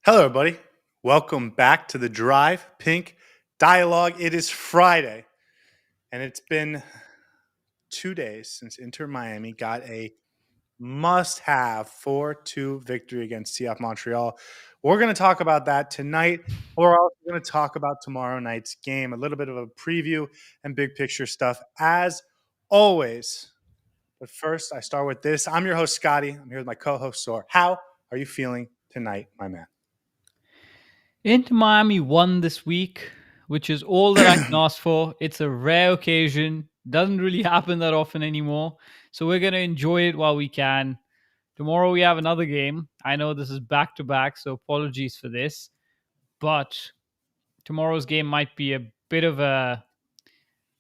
Hello, everybody. Welcome back to the Drive Pink Dialogue. It is Friday, and it's been 2 days since Inter Miami got a must have 4-2 victory against CF Montreal. We're going to talk about that tonight. We're also going to talk about tomorrow night's game, a little bit of a preview and big picture stuff, as always. But first, I start with this. I'm your host, Scotty. I'm here with my co host, Saur. How are you feeling tonight, my man? Inter Miami won this week, which is all that I can ask for. It's a rare occasion. Doesn't really happen that often anymore. So we're going to enjoy it while we can. Tomorrow we have another game. I know this is back to back, so apologies for this. But tomorrow's game might be a bit of a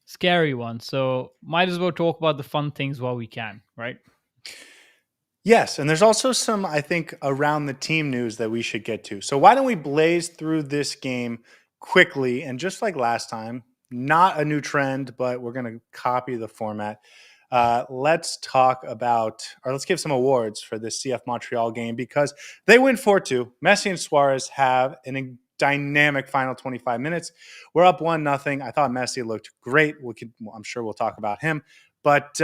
scary one. So might as well talk about the fun things while we can, right? Yes, and there's also some, I think, around the team news that we should get to. So why don't we blaze through this game quickly? And just like last time, not a new trend, but we're going to copy the format. Let's talk about, or let's give some awards for this CF Montreal game because they win 4-2. Messi and Suarez have an dynamic final 25 minutes. We're up 1-0. I thought Messi looked great. I'm sure we'll talk about him. But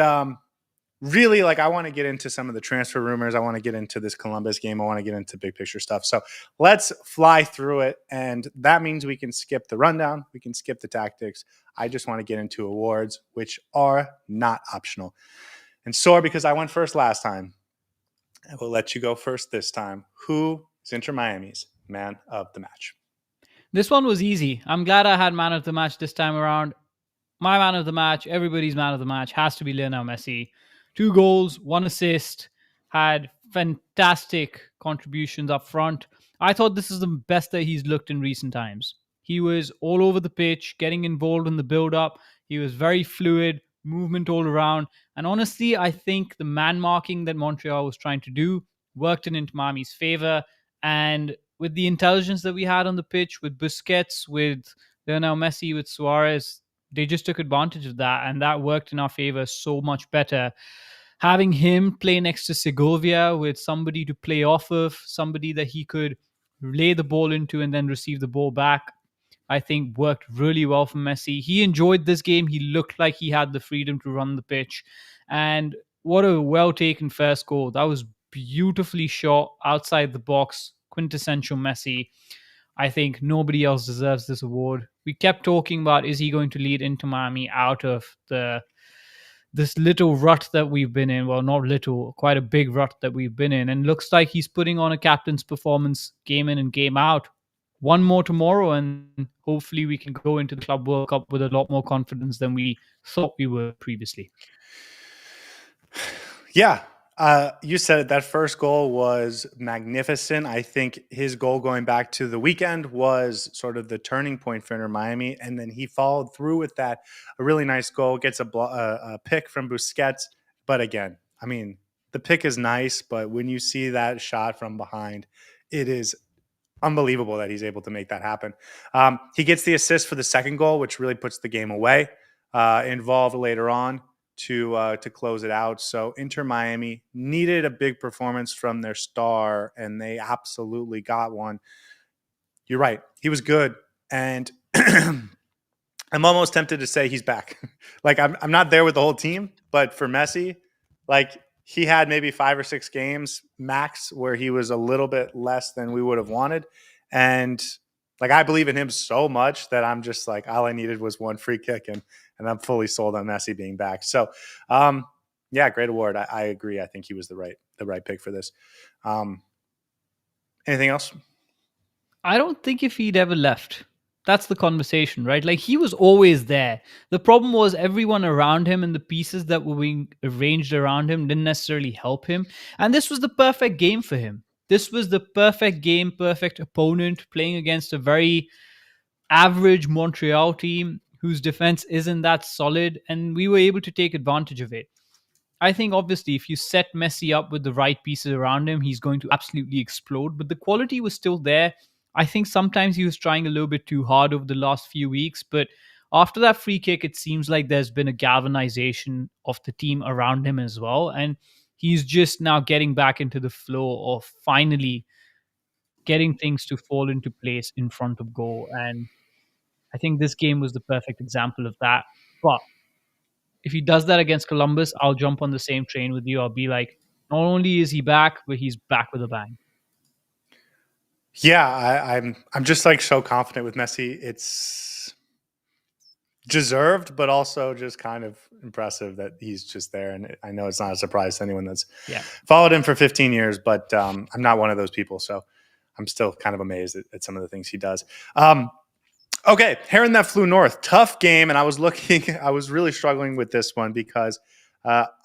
really, I want to get into some of the transfer rumors. I want to get into this Columbus game. I want to get into big picture stuff. So let's fly through it. And that means we can skip the rundown. We can skip the tactics. I just want to get into awards, which are not optional. And Saur, because I went first last time, I will let you go first this time. Who is Inter Miami's man of the match? This one was easy. I'm glad I had man of the match this time around. My man of the match, everybody's man of the match, has to be Lionel Messi. 2 goals, 1 assist, had fantastic contributions up front. I thought this is the best that he's looked in recent times. He was all over the pitch, getting involved in the build-up. He was very fluid, movement all around. And honestly, I think the man marking that Montreal was trying to do worked in Inter Miami's favor. And with the intelligence that we had on the pitch, with Busquets, with Lionel Messi, with Suarez, they just took advantage of that, and that worked in our favor so much better. Having him play next to Segovia with somebody to play off of, somebody that he could lay the ball into and then receive the ball back, I think worked really well for Messi. He enjoyed this game. He looked like he had the freedom to run the pitch. And what a well taken first goal. That was beautifully shot outside the box. Quintessential Messi. I think nobody else deserves this award. We kept talking about, is he going to lead Inter Miami out of this little rut that we've been in? Well, not little, quite a big rut that we've been in. And looks like he's putting on a captain's performance game in and game out. One more tomorrow, and hopefully we can go into the Club World Cup with a lot more confidence than we thought we were previously. Yeah, you said it. That first goal was magnificent. I think his goal going back to the weekend was sort of the turning point for Inter Miami, and then he followed through with that. A really nice goal, gets a pick from Busquets. But again, I mean, the pick is nice, but when you see that shot from behind, it is unbelievable that he's able to make that happen. He gets the assist for the second goal, which really puts the game away. Involved later on to close it out. So Inter Miami needed a big performance from their star, and they absolutely got one. You're right. He was good. And I'm almost tempted to say he's back. I'm not there with the whole team, but for Messi, he had maybe 5 or 6 games max where he was a little bit less than we would have wanted. And I believe in him so much that I'm just all I needed was one free kick, and I'm fully sold on Messi being back. So, yeah, great award. I agree. I think he was the right pick for this. Anything else? I don't think if he'd ever left. That's the conversation, right? He was always there. The problem was everyone around him and the pieces that were being arranged around him didn't necessarily help him. And this was the perfect game for him. This was the perfect game, perfect opponent playing against a very average Montreal team whose defense isn't that solid. And we were able to take advantage of it. I think obviously if you set Messi up with the right pieces around him, he's going to absolutely explode. But the quality was still there. I think sometimes he was trying a little bit too hard over the last few weeks, but after that free kick, it seems like there's been a galvanization of the team around him as well. And he's just now getting back into the flow of finally getting things to fall into place in front of goal. And I think this game was the perfect example of that. But if he does that against Columbus, I'll jump on the same train with you. I'll be like, not only is he back, but he's back with a bang. Yeah, I'm just like so confident with Messi. It's deserved, but also just kind of impressive that he's just there. And I know it's not a surprise to anyone that's Yeah. followed him for 15 years, but I'm not one of those people. So I'm still kind of amazed at some of the things he does. Okay, Heron that flew north. Tough game, and I was really struggling with this one because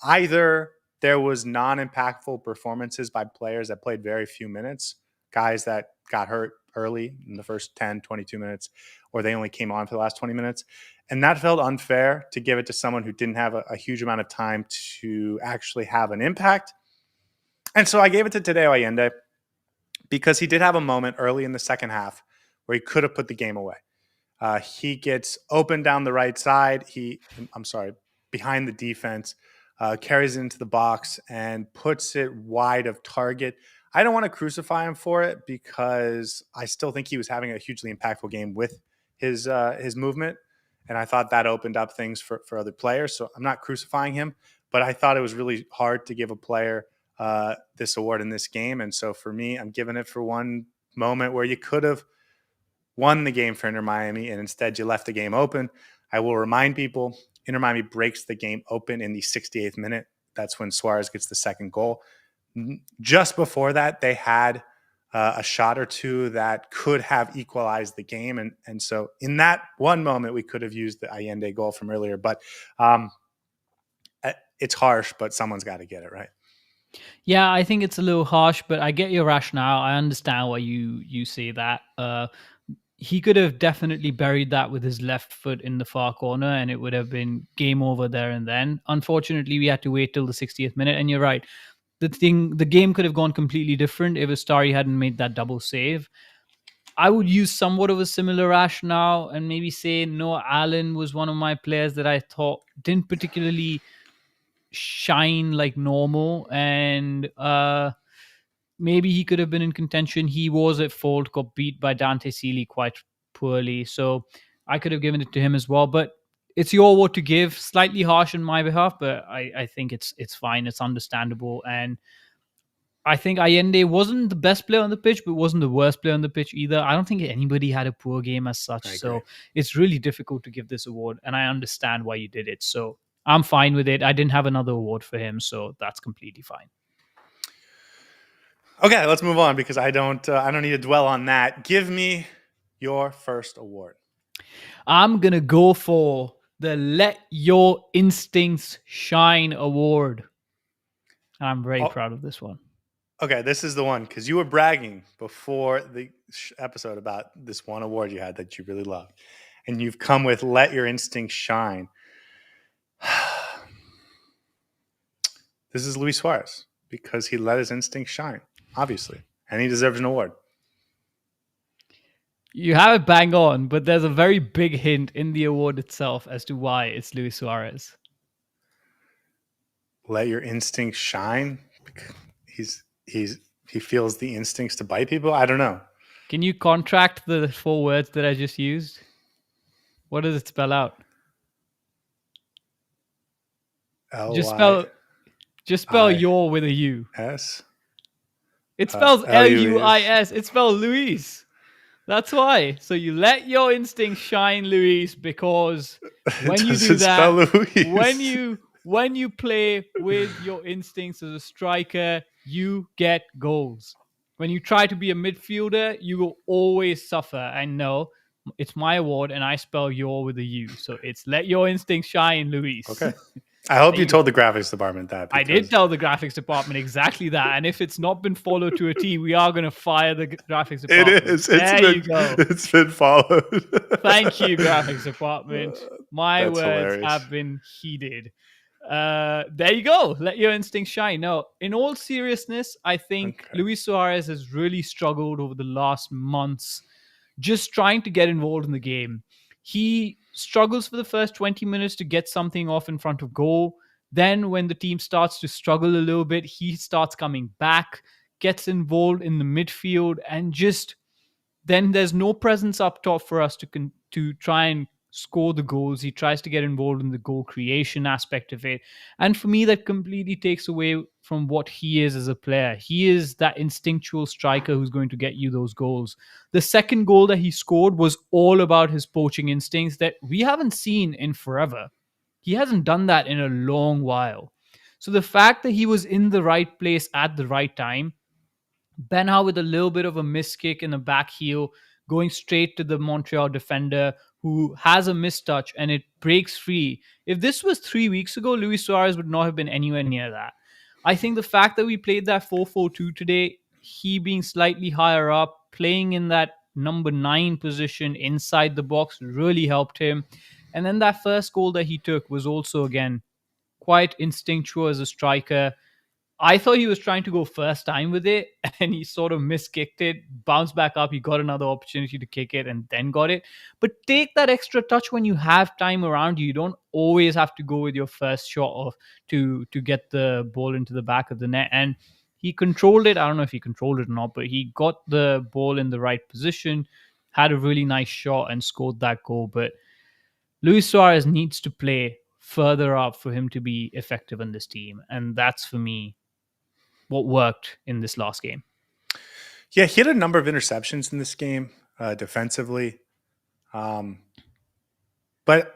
either there was non-impactful performances by players that played very few minutes, guys that got hurt early in the first 10, 22 minutes, or they only came on for the last 20 minutes. And that felt unfair to give it to someone who didn't have a huge amount of time to actually have an impact. And so I gave it to Tadeo Allende because he did have a moment early in the second half where he could have put the game away. He gets open down the right side. Behind the defense, carries it into the box and puts it wide of target. I don't want to crucify him for it because I still think he was having a hugely impactful game with his movement, and I thought that opened up things for other players. So I'm not crucifying him, but I thought it was really hard to give a player this award in this game, and so for me, I'm giving it for one moment where you could have won the game for Inter Miami, and instead you left the game open. I will remind people, Inter Miami breaks the game open in the 68th minute. That's when Suarez gets the second goal. Just before that, they had a shot or two that could have equalized the game. And so in that one moment, we could have used the Allende goal from earlier. But it's harsh, but someone's got to get it, right? Yeah, I think it's a little harsh, but I get your rationale. I understand why you say that. He could have definitely buried that with his left foot in the far corner and it would have been game over there and then. Unfortunately, we had to wait till the 60th minute. And you're right. The game could have gone completely different if Ustari hadn't made that double save. I would use somewhat of a similar rationale and maybe say Noah Allen was one of my players that I thought didn't particularly shine like normal. And maybe he could have been in contention. He was at fault, got beat by Dante Sealy quite poorly. So I could have given it to him as well. But it's your award to give. Slightly harsh on my behalf, but I think it's fine. It's understandable. And I think Allende wasn't the best player on the pitch, but wasn't the worst player on the pitch either. I don't think anybody had a poor game as such. So it's really difficult to give this award. And I understand why you did it. So I'm fine with it. I didn't have another award for him. So that's completely fine. Okay, let's move on because I don't need to dwell on that. Give me your first award. I'm gonna go for the Let Your Instincts Shine award. And I'm very proud of this one. Okay, this is the one because you were bragging before the episode about this one award you had that you really loved, and you've come with Let Your Instincts Shine. This is Luis Suarez because he let his instincts shine, obviously, and he deserves an award. You have it bang on, but there's a very big hint in the award itself as to why it's Luis Suarez. Let your instincts shine. He feels the instincts to bite people. I don't know. Can you contract the 4 words that I just used? What does it spell out? Just spell your with a U. S. It spells Luis. It spells Luis. That's why. So you let your instincts shine, Luis, because when you do that, when you play with your instincts as a striker, you get goals. When you try to be a midfielder, you will always suffer. And no, it's my award, and I spell your with a U. So it's let your instincts shine, Luis. Okay. I hope you told the graphics department that. I did tell the graphics department exactly that. And if it's not been followed to a T, we are going to fire the graphics department. It is. You go. It's been followed. Thank you, graphics department. My words hilarious. have been heeded. There you go. Let your instincts shine. No, in all seriousness, I think Luis Suarez has really struggled over the last months just trying to get involved in the game. He struggles for the first 20 minutes to get something off in front of goal. Then when the team starts to struggle a little bit, he starts coming back, gets involved in the midfield, and just then there's no presence up top for us to try and score the goals. He tries to get involved in the goal creation aspect of it. And for me, that completely takes away from what he is as a player. He is that instinctual striker who's going to get you those goals. The second goal that he scored was all about his poaching instincts that we haven't seen in forever. He hasn't done that in a long while. So the fact that he was in the right place at the right time, Ben Howe with a little bit of a miss kick in the back heel, going straight to the Montreal defender who has a mistouch and it breaks free. If this was 3 weeks ago, Luis Suarez would not have been anywhere near that. I think the fact that we played that 4-4-2 today, he being slightly higher up, playing in that number 9 position inside the box really helped him. And then that first goal that he took was also, again, quite instinctual as a striker. I thought he was trying to go first time with it and he sort of miskicked it, bounced back up. He got another opportunity to kick it and then got it. But take that extra touch when you have time around you. You don't always have to go with your first shot to get the ball into the back of the net. And he controlled it. I don't know if he controlled it or not, but he got the ball in the right position, had a really nice shot and scored that goal. But Luis Suarez needs to play further up for him to be effective in this team. And that's, for me, what worked in this last game. Yeah, he had a number of interceptions in this game defensively. But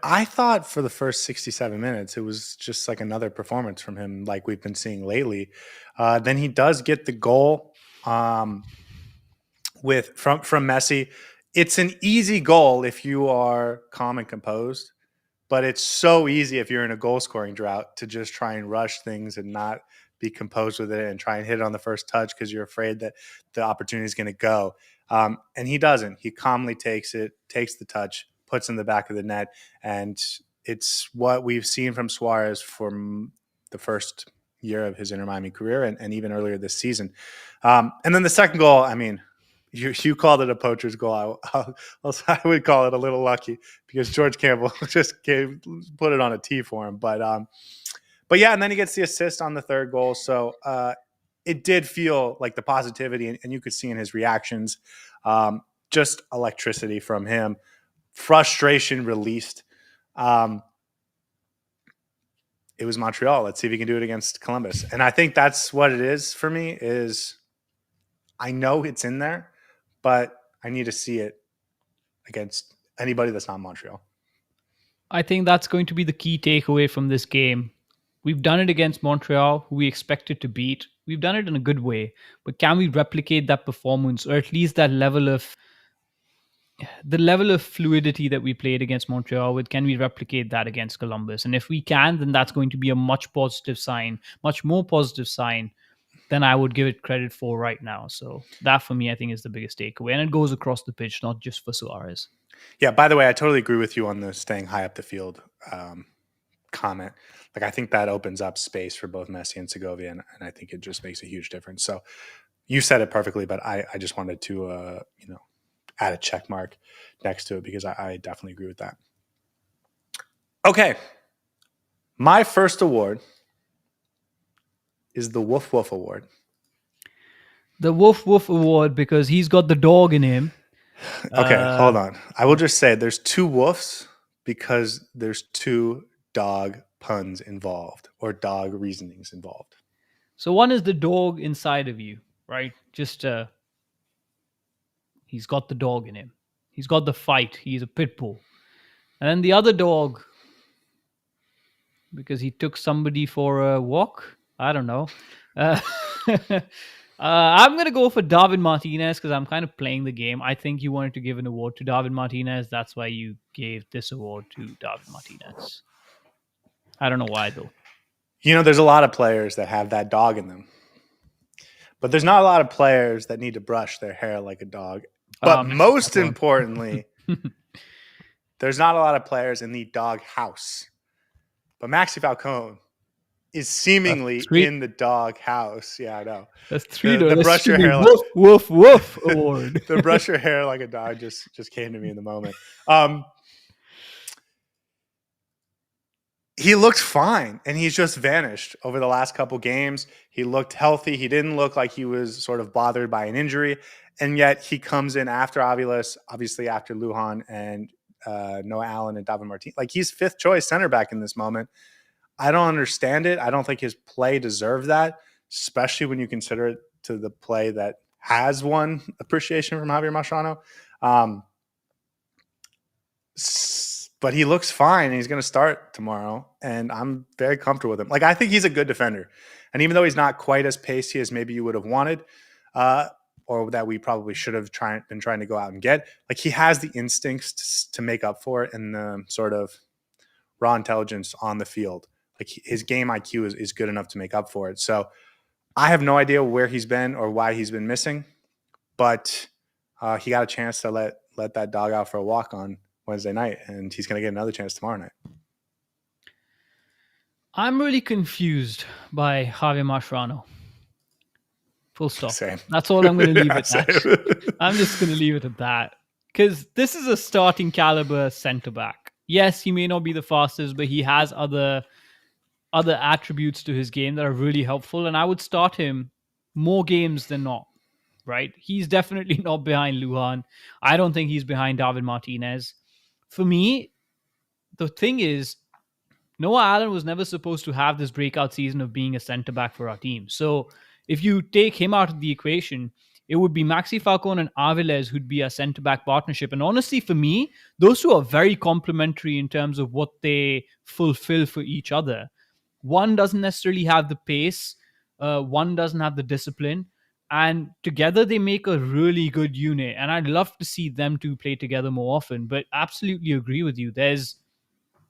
I thought for the first 67 minutes, it was just like another performance from him like we've been seeing lately. Then he does get the goal from Messi. It's an easy goal if you are calm and composed, but it's so easy if you're in a goal-scoring drought to just try and rush things and not be composed with it and try and hit it on the first touch because you're afraid that the opportunity is going to go. And he doesn't. He calmly takes it, takes the touch, puts in the back of the net, and it's what we've seen from Suarez from the first year of his Inter Miami career and even earlier this season. And then the second goal, I mean, you called it a poacher's goal. I would call it a little lucky because George Campbell just put it on a tee for him. But yeah, and then he gets the assist on the third goal. So it did feel like the positivity, and you could see in his reactions, just electricity from him, frustration released. It was Montreal. Let's see if he can do it against Columbus. And I think that's what it is for me is I know it's in there, but I need to see it against anybody that's not Montreal. I think that's going to be the key takeaway from this game. We've done it against Montreal, who we expected to beat. We've done it in a good way, but can we replicate that performance, or at least that level of fluidity that we played against Montreal with? Can we replicate that against Columbus? And if we can, then that's going to be a much more positive sign than I would give it credit for right now. So that, for me, I think is the biggest takeaway, and it goes across the pitch, not just for Suarez. Yeah. By the way, I totally agree with you on the staying high up the field comment. Like, I think that opens up space for both Messi and Segovia, and I think it just makes a huge difference. So you said it perfectly, but I just wanted to add a check mark next to it because I definitely agree with that. Okay, my first award is the Woof Woof Award. The Woof Woof Award because he's got the dog in him. Okay, hold on. I will just say there's two woofs because there's two dog puns involved or dog reasonings involved. So one is the dog inside of you, right? Just he's got the dog in him. He's got the fight. He's a pit bull. And then the other dog, because he took somebody for a walk. I don't know. I'm going to go for David Martinez because I'm kind of playing the game. I think you wanted to give an award to David Martinez. That's why you gave this award to David Martinez. I don't know why, though. There's a lot of players that have that dog in them. But there's not a lot of players that need to brush their hair like a dog. But most importantly, there's not a lot of players in the dog house. But Maxi Falcone is seemingly in the dog house. Yeah, I know. That's three. The brush your hair woof, woof, woof award. The brush your hair like a dog just came to me in the moment. he looked fine, and he's just vanished over the last couple games. He looked healthy. He didn't look like he was sort of bothered by an injury, and yet he comes in after Aviles, obviously after Lujan and Noah Allen and David Martin. Like, he's fifth choice center back in this moment. I don't understand it. I don't think his play deserved that, especially when you consider it to the play that has won appreciation from Javier Mascherano. But he looks fine, and he's going to start tomorrow, and I'm very comfortable with him. Like, I think he's a good defender, and even though he's not quite as pacey as maybe you would have wanted, or that we probably should have been trying to go out and get, like, he has the instincts to make up for it, and the sort of raw intelligence on the field. Like, his game IQ is good enough to make up for it. So I have no idea where he's been or why he's been missing, but he got a chance to let that dog out for a walk on Wednesday night, and he's going to get another chance tomorrow night. I'm really confused by Javier Mascherano. Full stop. Same. That's all I'm going to leave it at. I'm just going to leave it at that. Because this is a starting caliber centre back. Yes, he may not be the fastest, but he has other attributes to his game that are really helpful. And I would start him more games than not. Right? He's definitely not behind Lujan. I don't think he's behind David Martinez. For me, the thing is, Noah Allen was never supposed to have this breakout season of being a centre back for our team. So if you take him out of the equation, it would be Maxi Falcone and Aviles who'd be a centre back partnership. And honestly, for me, those two are very complementary in terms of what they fulfill for each other. One doesn't necessarily have the pace. One doesn't have the discipline. And together they make a really good unit. And I'd love to see them two play together more often. But absolutely agree with you. There's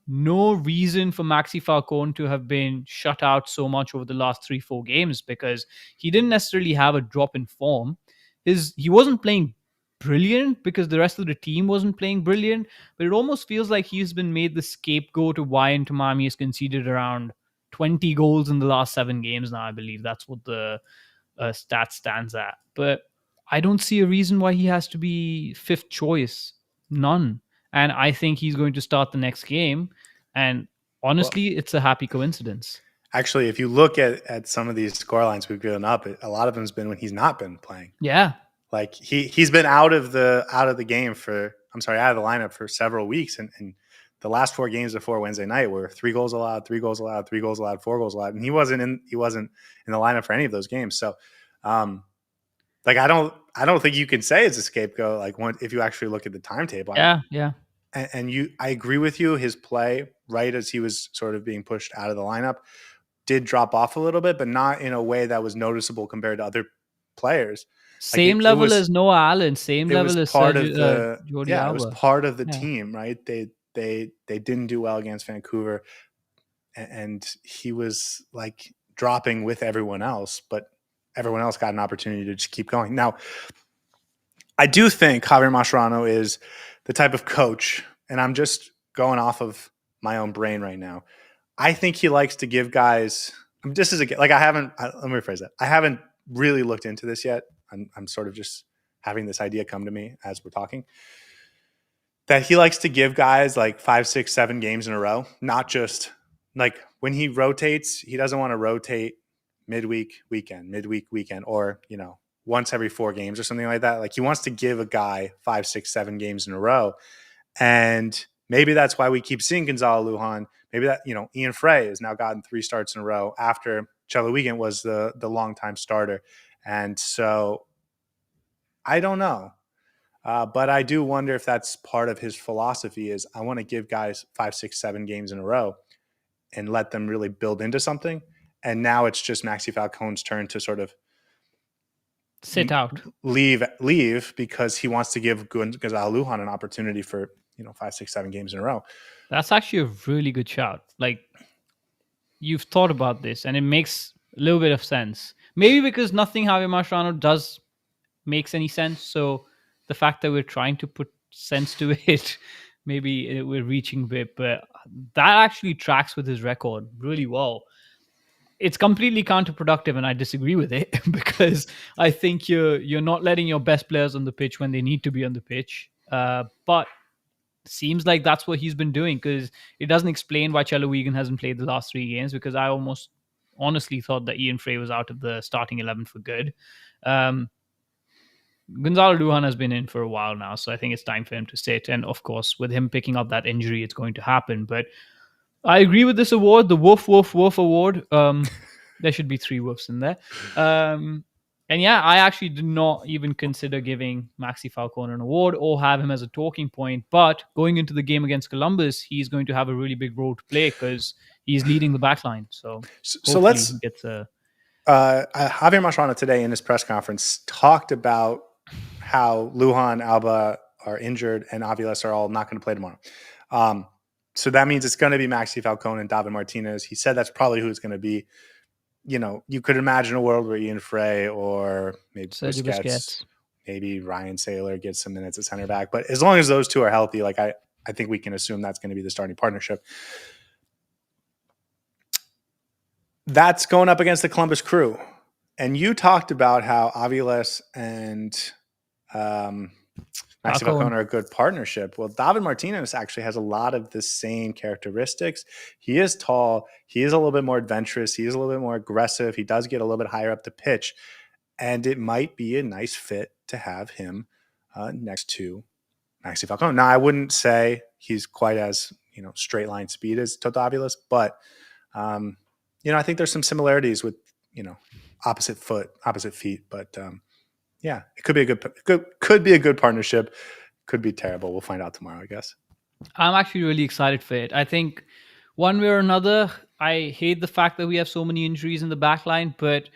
no reason for Maxi Falcone to have been shut out so much over the last 3-4 games, because he didn't necessarily have a drop in form. He wasn't playing brilliant because the rest of the team wasn't playing brilliant, but it almost feels like he's been made the scapegoat of why Inter Miami has conceded around 20 goals in the last 7 games now. I believe that's what the stat stands at. But I don't see a reason why he has to be fifth choice. None. And I think he's going to start the next game. And honestly, it's a happy coincidence. Actually, if you look at some of these scorelines we've given up, a lot of them's been when he's not been playing. Yeah. Like, he's been out of the lineup for several weeks. And the last 4 games before Wednesday night were 3 goals allowed, 3 goals allowed, 3 goals allowed, 4 goals allowed. And he wasn't in the lineup for any of those games. So like, I don't think you can say it's a scapegoat, like, if you actually look at the timetable. Yeah. And I agree with you. His play, right as he was sort of being pushed out of the lineup, did drop off a little bit, but not in a way that was noticeable compared to other players. Same level as Noah Allen, same level as Jordi Alba. It was part of the team, right? They didn't do well against Vancouver, and he was like dropping with everyone else, but everyone else got an opportunity to just keep going. Now, I do think Javier Mascherano is the type of coach, and I'm just going off of my own brain right now. I think he likes to give guys. Let me rephrase that. I haven't really looked into this yet. I'm sort of just having this idea come to me as we're talking, that he likes to give guys like 5, 6, 7 games in a row, not just like when he rotates. He doesn't want to rotate midweek, weekend, or, once every 4 games or something like that. Like, he wants to give a guy 5, 6, 7 games in a row. And maybe that's why we keep seeing Gonzalo Lujan. Maybe that, Ian Fray has now gotten 3 starts in a row after Chelo Wiegand was the longtime starter. And so I don't know. But I do wonder if that's part of his philosophy is, I want to give guys 5, 6, 7 games in a row and let them really build into something. And now it's just Maxi Falcone's turn to sort of sit out, leave, because he wants to give Gonzalo Lujan an opportunity for 5, 6, 7 games in a row. That's actually a really good shout. Like, you've thought about this, and it makes a little bit of sense. Maybe because nothing Javier Mascherano does makes any sense. So the fact that we're trying to put sense to it, maybe we're reaching a bit, but that actually tracks with his record really well. It's completely counterproductive, and I disagree with it because I think you're not letting your best players on the pitch when they need to be on the pitch. But seems like that's what he's been doing, because it doesn't explain why Chelo Wigan hasn't played the last 3 games, because I almost honestly thought that Ian Fray was out of the starting 11 for good. Um, Gonzalo Lujan has been in for a while now, so I think it's time for him to sit. And of course, with him picking up that injury, it's going to happen. But I agree with this award, the Woof Woof Woof award. There should be 3 woofs in there. And yeah, I actually did not even consider giving Maxi Falcone an award or have him as a talking point. But going into the game against Columbus, he's going to have a really big role to play because he's leading the back line. So So hopefully let's he gets a. Javier Mascherano today in his press conference talked about how Lujan, Alba are injured and Aviles are all not going to play tomorrow. So that means it's going to be Maxi Falcone and David Martinez. He said that's probably who it's going to be. You know, you could imagine a world where Ian Fray or maybe Sergio Busquets. maybe Ryan Saylor gets some minutes at center back. But as long as those two are healthy, like I think we can assume that's going to be the starting partnership. That's going up against the Columbus Crew. And you talked about how Aviles and Maxi Falcone are a good partnership. Well, David Martinez actually has a lot of the same characteristics. He is tall. He is a little bit more adventurous. He is a little bit more aggressive. He does get a little bit higher up the pitch. And it might be a nice fit to have him next to Maxi Falcone. Now, I wouldn't say he's quite as, straight line speed as Toto Aviles, but, I think there's some similarities with, opposite feet. But yeah, it could be a good partnership. Could be terrible. We'll find out tomorrow, I guess. I'm actually really excited for it. I think one way or another, I hate the fact that we have so many injuries in the back line, but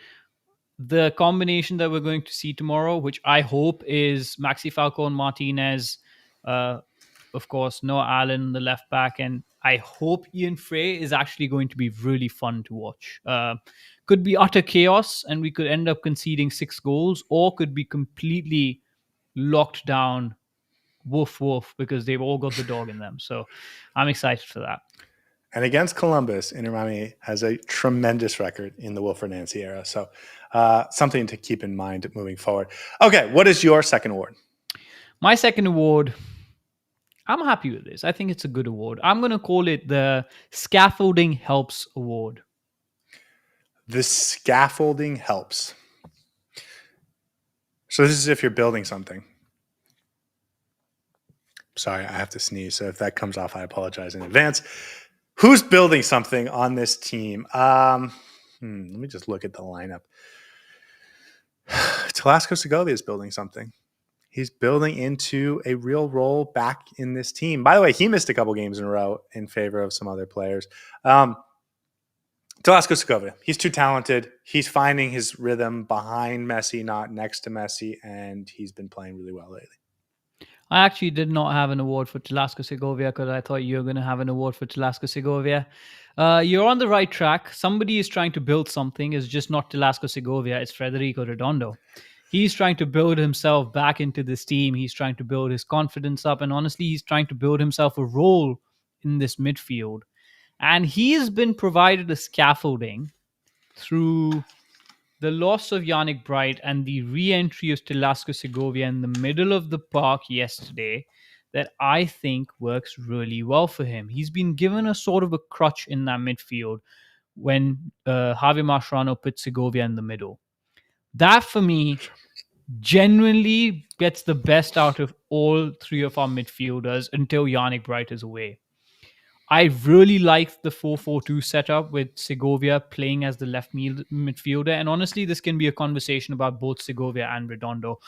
the combination that we're going to see tomorrow, which I hope is Maxi Falcone, Martinez, of course, Noah Allen, the left back, and I hope Ian Fray is actually going to be really fun to watch. Could be utter chaos, and we could end up conceding 6 goals, or could be completely locked down, woof woof, because they've all got the dog in them. So I'm excited for that. And against Columbus, Inter Miami has a tremendous record in the Wilfred Nancy era. So something to keep in mind moving forward. Okay, what is your second award? My second award, I'm happy with this. I think it's a good award. I'm going to call it the Scaffolding Helps Award. The Scaffolding Helps. So this is if you're building something. Sorry, I have to sneeze. So if that comes off, I apologize in advance. Who's building something on this team? Let me just look at the lineup. Telasco Segovia is building something. He's building into a real role back in this team. By the way, he missed a couple games in a row in favor of some other players. Telasco Segovia, he's too talented. He's finding his rhythm behind Messi, not next to Messi, and he's been playing really well lately. I actually did not have an award for Telasco Segovia because I thought you were going to have an award for Telasco Segovia. You're on the right track. Somebody is trying to build something. It's just not Telasco Segovia. It's Federico Redondo. He's trying to build himself back into this team. He's trying to build his confidence up. And honestly, he's trying to build himself a role in this midfield. And he's been provided a scaffolding through the loss of Yannick Bright and the re-entry of Telasco Segovia in the middle of the park yesterday that I think works really well for him. He's been given a sort of a crutch in that midfield when Javier Mascherano put Segovia in the middle. That, for me, genuinely gets the best out of all 3 of our midfielders until Yannick Bright is away. I really liked the 4-4-2 setup with Segovia playing as the left midfielder. And honestly, this can be a conversation about both Segovia and Redondo.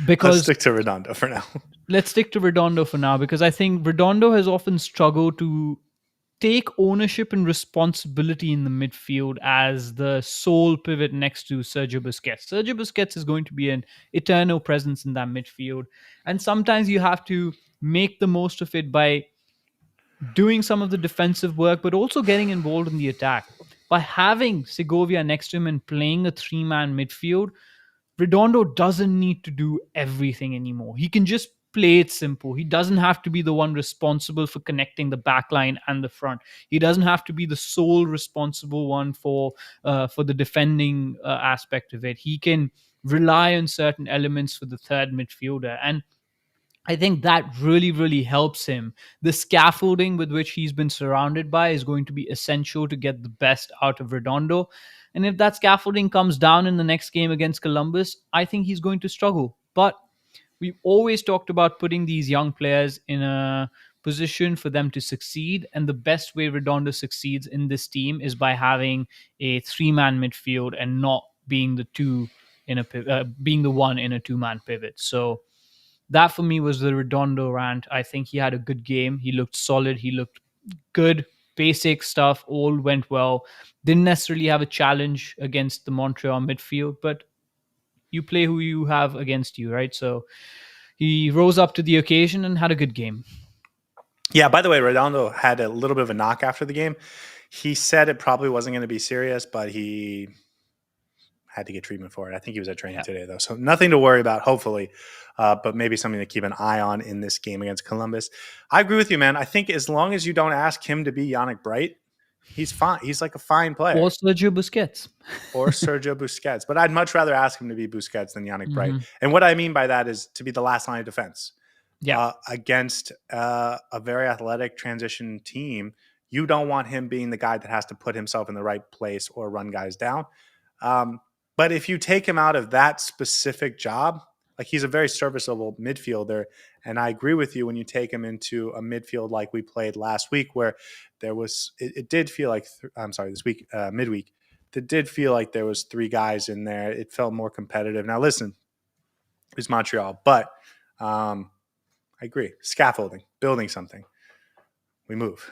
Let's stick to Redondo for now. Let's stick to Redondo for now, because I think Redondo has often struggled to take ownership and responsibility in the midfield as the sole pivot next to Sergio Busquets. Sergio Busquets is going to be an eternal presence in that midfield. And sometimes you have to make the most of it by doing some of the defensive work, but also getting involved in the attack. By having Segovia next to him and playing a 3-man midfield, Redondo doesn't need to do everything anymore. He can just play it simple. He doesn't have to be the one responsible for connecting the back line and the front. He doesn't have to be the sole responsible one for the defending aspect of it. He can rely on certain elements for the third midfielder. And I think that really, really helps him. The scaffolding with which he's been surrounded by is going to be essential to get the best out of Redondo. And if that scaffolding comes down in the next game against Columbus, I think he's going to struggle. But we've always talked about putting these young players in a position for them to succeed. And the best way Redondo succeeds in this team is by having a three-man midfield and not being the being the one in a two-man pivot. So that for me was the Redondo rant. I think he had a good game. He looked solid. He looked good. Basic stuff all went well. Didn't necessarily have a challenge against the Montreal midfield, but you play who you have against you, right? So he rose up to the occasion and had a good game. Yeah, by the way, Redondo had a little bit of a knock after the game. He said it probably wasn't going to be serious, but he had to get treatment for it. I think he was at training today, though. So nothing to worry about, hopefully, but maybe something to keep an eye on in this game against Columbus. I agree with you, man. I think as long as you don't ask him to be Yannick Bright, he's fine. He's like a fine player. Or Sergio Busquets. Or Sergio Busquets. But I'd much rather ask him to be Busquets than Yannick Bright. Mhm. And what I mean by that is to be the last line of defense. Yeah. Against a very athletic transition team. You don't want him being the guy that has to put himself in the right place or run guys down. But if you take him out of that specific job, like he's a very serviceable midfielder. And I agree with you when you take him into a midfield like we played last week, where there was, it did feel like, this week, midweek, it did feel like there was three guys in there. It felt more competitive. Now, listen, it's Montreal, but I agree. Scaffolding, building something. We move.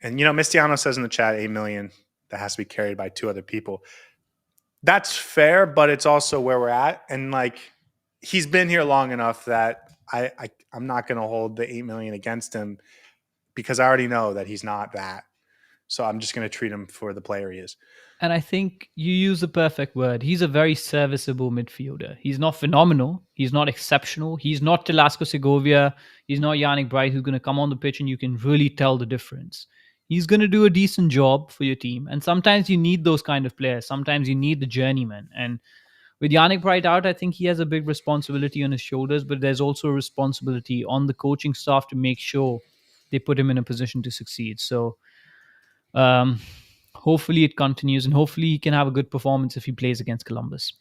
And, Mistiano says in the chat, 8 million, that has to be carried by two other people. That's fair, but it's also where we're at. And like, he's been here long enough that I'm not going to hold the 8 million against him because I already know that he's not that. So I'm just going to treat him for the player he is. And I think you use the perfect word. He's a very serviceable midfielder. He's not phenomenal. He's not exceptional. He's not Telasco Segovia. He's not Yannick Bright, who's going to come on the pitch and you can really tell the difference. He's going to do a decent job for your team. And sometimes you need those kind of players. Sometimes you need the journeyman. And with Yannick Bright out, I think he has a big responsibility on his shoulders, but there's also a responsibility on the coaching staff to make sure they put him in a position to succeed. So, hopefully it continues, and hopefully he can have a good performance if he plays against Columbus.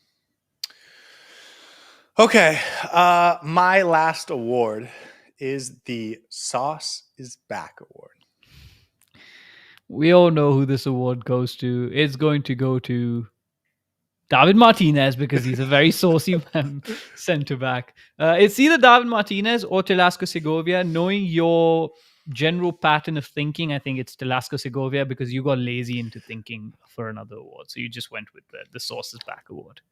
Okay. My last award is the Sauce is Back award. We all know who this award goes to. It's going to go to David Martinez because he's a very saucy center back. It's either David Martinez or Telasco Segovia. Knowing your general pattern of thinking, I think it's Telasco Segovia because you got lazy into thinking for another award. So you just went with the Sauce is Back award.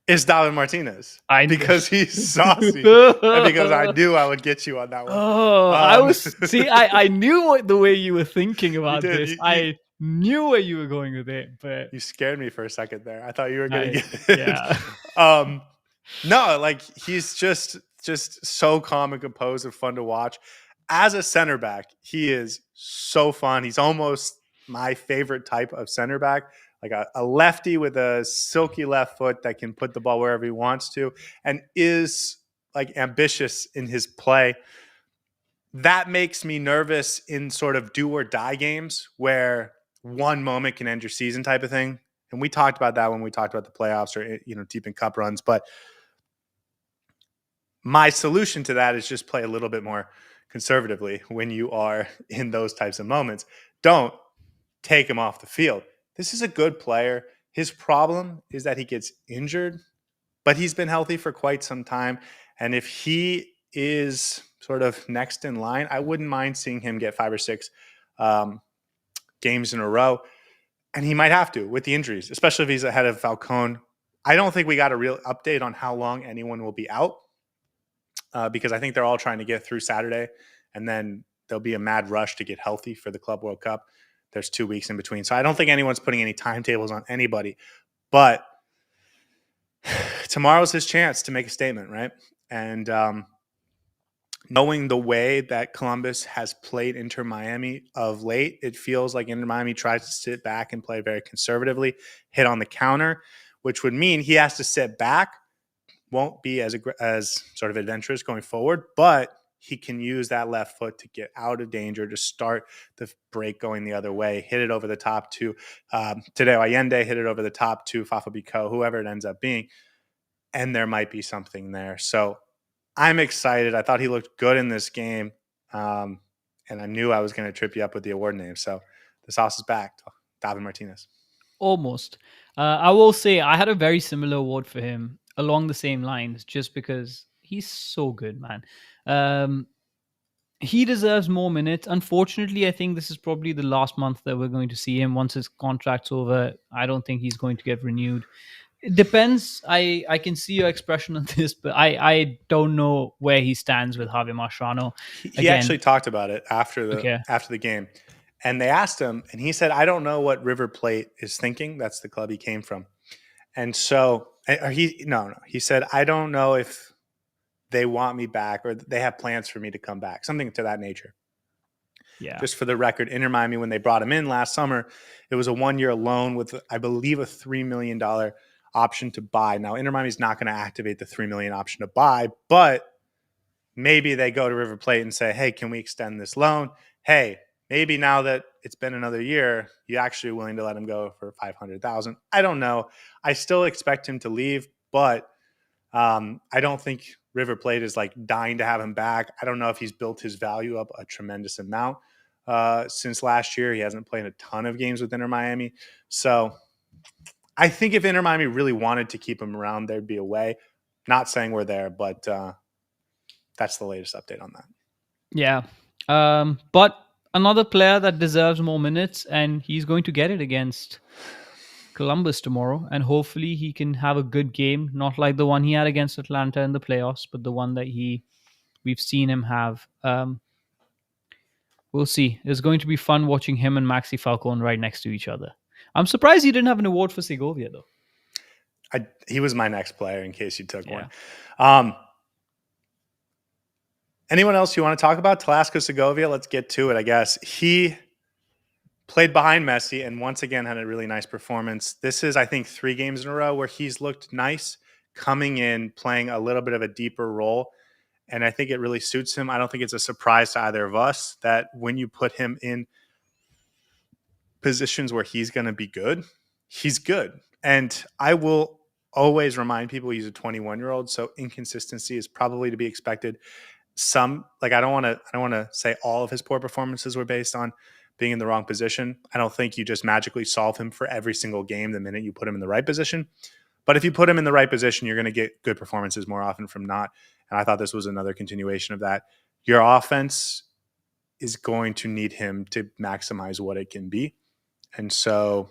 It's David Martinez because he's saucy and because I knew I would get you on that one. I knew the way you were thinking about this. I knew where you were going with it, but you scared me for a second there. I thought you were going to get it. Yeah. No, like he's just so calm and composed and fun to watch. As a center back, he is so fun. He's almost my favorite type of center back. Like a lefty with a silky left foot that can put the ball wherever he wants to and is like ambitious in his play. That makes me nervous in sort of do or die games where one moment can end your season type of thing. And we talked about that when we talked about the playoffs or, deep in cup runs. But my solution to that is just play a little bit more conservatively when you are in those types of moments. Don't take him off the field. This is a good player. His problem is that he gets injured, but he's been healthy for quite some time. And if he is sort of next in line, I wouldn't mind seeing him get 5 or 6 games in a row. And he might have to with the injuries, especially if he's ahead of Falcone. I don't think we got a real update on how long anyone will be out because I think they're all trying to get through Saturday. And then there'll be a mad rush to get healthy for the Club World Cup. There's 2 weeks in between. So I don't think anyone's putting any timetables on anybody. But tomorrow's his chance to make a statement, right? And knowing the way that Columbus has played Inter Miami of late, it feels like Inter Miami tries to sit back and play very conservatively, hit on the counter, which would mean he has to sit back won't be as sort of adventurous going forward, but he can use that left foot to get out of danger, to start the break going the other way, hit it over the top to Tadeo Allende, hit it over the top to Fafa Bico, whoever it ends up being, and there might be something there. So I'm excited. I thought he looked good in this game, and I knew I was going to trip you up with the award name. So the sauce is back. David Martinez. Almost. I will say I had a very similar award for him along the same lines, just because he's so good, man. He deserves more minutes. Unfortunately, I think this is probably the last month that we're going to see him. Once his contract's over, I don't think he's going to get renewed. It depends. I can see your expression on this, but I don't know where he stands with Javier Mascherano. He actually talked about it after Okay. the game, and they asked him, and he said, "I don't know what River Plate is thinking." That's the club he came from, and so he said, "I don't know if they want me back or they have plans for me to come back," something to that nature. Yeah. Just for the record, Inter Miami, when they brought him in last summer, it was a 1-year loan with, I believe, a $3 million option to buy. Now, Inter Miami's not going to activate the $3 million option to buy, but maybe they go to River Plate and say, hey, can we extend this loan? Hey, maybe now that it's been another year, you're actually willing to let him go for $500,000. I don't know. I still expect him to leave, but I don't think River Plate is like dying to have him back. I don't know if he's built his value up a tremendous amount since last year. He hasn't played a ton of games with Inter Miami. So I think if Inter Miami really wanted to keep him around, there'd be a way. Not saying we're there, but that's the latest update on that. Yeah. But another player that deserves more minutes, and he's going to get it against Columbus tomorrow, and hopefully he can have a good game, not like the one he had against Atlanta in the playoffs, but the one that we've seen him have. We'll see. It's going to be fun watching him and Maxi Falcone right next to each other. I'm surprised he didn't have an award for Segovia, though. He was my next player in case you took Yeah. one. Anyone else you want to talk about? Telasco Segovia, let's get to it, I guess. He played behind Messi and once again had a really nice performance. This is, I think, 3 games in a row where he's looked nice, coming in, playing a little bit of a deeper role. And I think it really suits him. I don't think it's a surprise to either of us that when you put him in positions where he's going to be good, he's good. And I will always remind people he's a 21-year-old, so inconsistency is probably to be expected. I don't want to say all of his poor performances were based on being in the wrong position. I don't think you just magically solve him for every single game the minute you put him in the right position. But if you put him in the right position, you're going to get good performances more often from not. And I thought this was another continuation of that. Your offense is going to need him to maximize what it can be. And so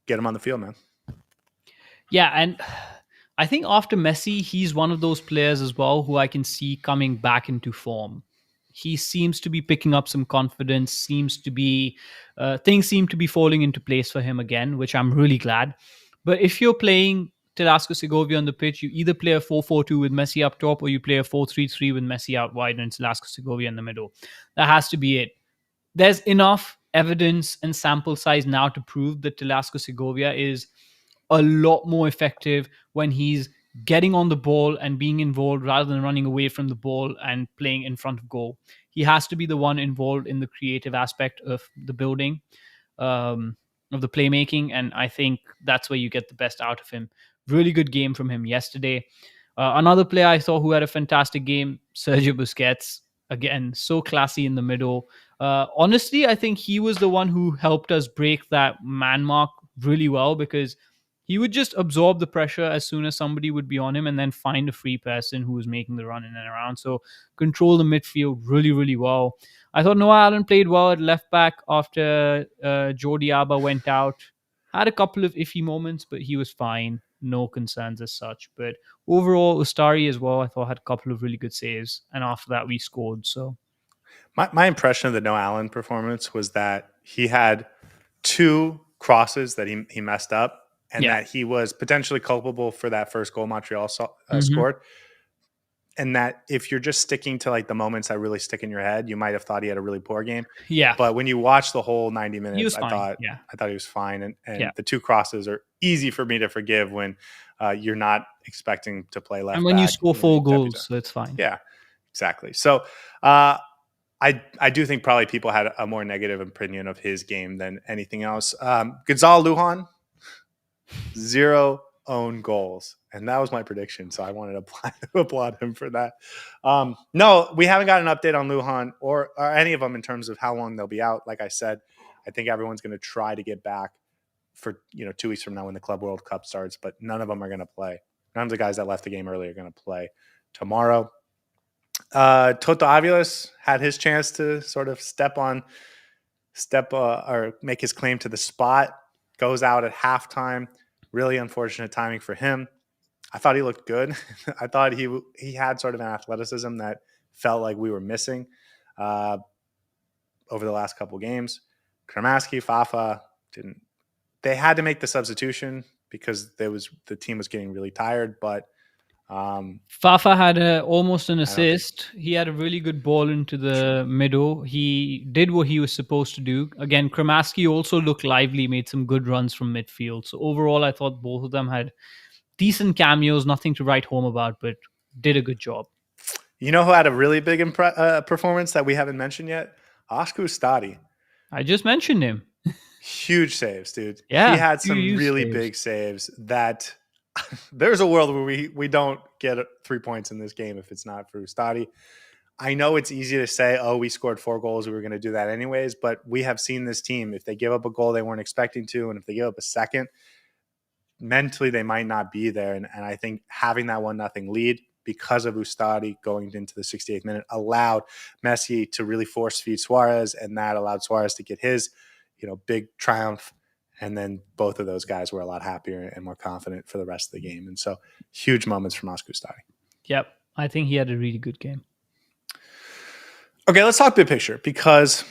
get him on the field, man. Yeah, and I think after Messi, he's one of those players as well who I can see coming back into form. He seems to be picking up some confidence, things seem to be falling into place for him again, which I'm really glad. But if you're playing Telasco Segovia on the pitch, you either play a 4-4-2 with Messi up top, or you play a 4-3-3 with Messi out wide and Telasco Segovia in the middle. That has to be it. There's enough evidence and sample size now to prove that Telasco Segovia is a lot more effective when he's getting on the ball and being involved rather than running away from the ball and playing in front of goal. He has to be the one involved in the creative aspect of the building, of the playmaking, and I think that's where you get the best out of him. Really good game from him yesterday. Another player I saw who had a fantastic game, Sergio Busquets. Again, so classy in the middle. Honestly, I think he was the one who helped us break that man mark really well, because he would just absorb the pressure as soon as somebody would be on him and then find a free person who was making the run in and around. So control the midfield really, really well. I thought Noah Allen played well at left back after Jordi Alba went out. Had a couple of iffy moments, but he was fine. No concerns as such. But overall, Ustari as well, I thought had a couple of really good saves. And after that, we scored. So My impression of the Noah Allen performance was that he had 2 crosses that he messed up, and yeah. that he was potentially culpable for that first goal Montreal Mm-hmm. scored. and that if you're just sticking to like the moments that really stick in your head, you might have thought he had a really poor game. Yeah, But when you watch the whole 90 he minutes, was fine. Yeah, I thought he was fine. yeah. And the two crosses are easy for me to forgive when you're not expecting to play And left when you back. score You know, you 4 goals, so it's fine. yeah, exactly. So uh, I do think probably people had a more negative opinion of his game than anything else. Gonzalo Lujan, 0 own goals. And that was my prediction. So I wanted to applaud him for that. No, we haven't got an update on Lujan or any of them in terms of how long they'll be out. Like I said, I think everyone's going to try to get back for 2 weeks from now when the Club World Cup starts, but none of them are going to play. None of the guys that left the game early are going to play tomorrow. Toto Aviles had his chance to sort of or make his claim to the spot. Goes out at halftime. Really unfortunate timing for him. I thought he looked good. I thought he had sort of an athleticism that felt like we were missing uh, over the last couple games. Kramaski, Fafa didn't. They had to make the substitution because the team was getting really tired. But Fafa had almost an I don't think assist. He had a really good ball into sure. the middle. He did what he was supposed to do. Again, Kramaski also looked lively, made some good runs from midfield. So overall, I thought both of them had decent cameos, nothing to write home about, but did a good job. You know who had a really big performance that we haven't mentioned yet? Oscar Ustari. I just mentioned him. Huge saves, dude. He Yeah, had few some huge really saves. big saves that there's a world where we don't get 3 points in this game if it's not for Ustadi. I know it's easy to say, oh, we scored 4 goals. We were going to do that anyways. But we have seen this team. If they give up a goal they weren't expecting to, and if they give up a second, mentally they might not be there. And I think having that 1-0 lead because of Ustadi going into the 68th minute allowed Messi to really force feed Suarez, and that allowed Suarez to get his, big triumph. And then both of those guys were a lot happier and more confident for the rest of the game. And so huge moments from Oscar Ustadi. Yep, I think he had a really good game. Okay, let's talk big picture because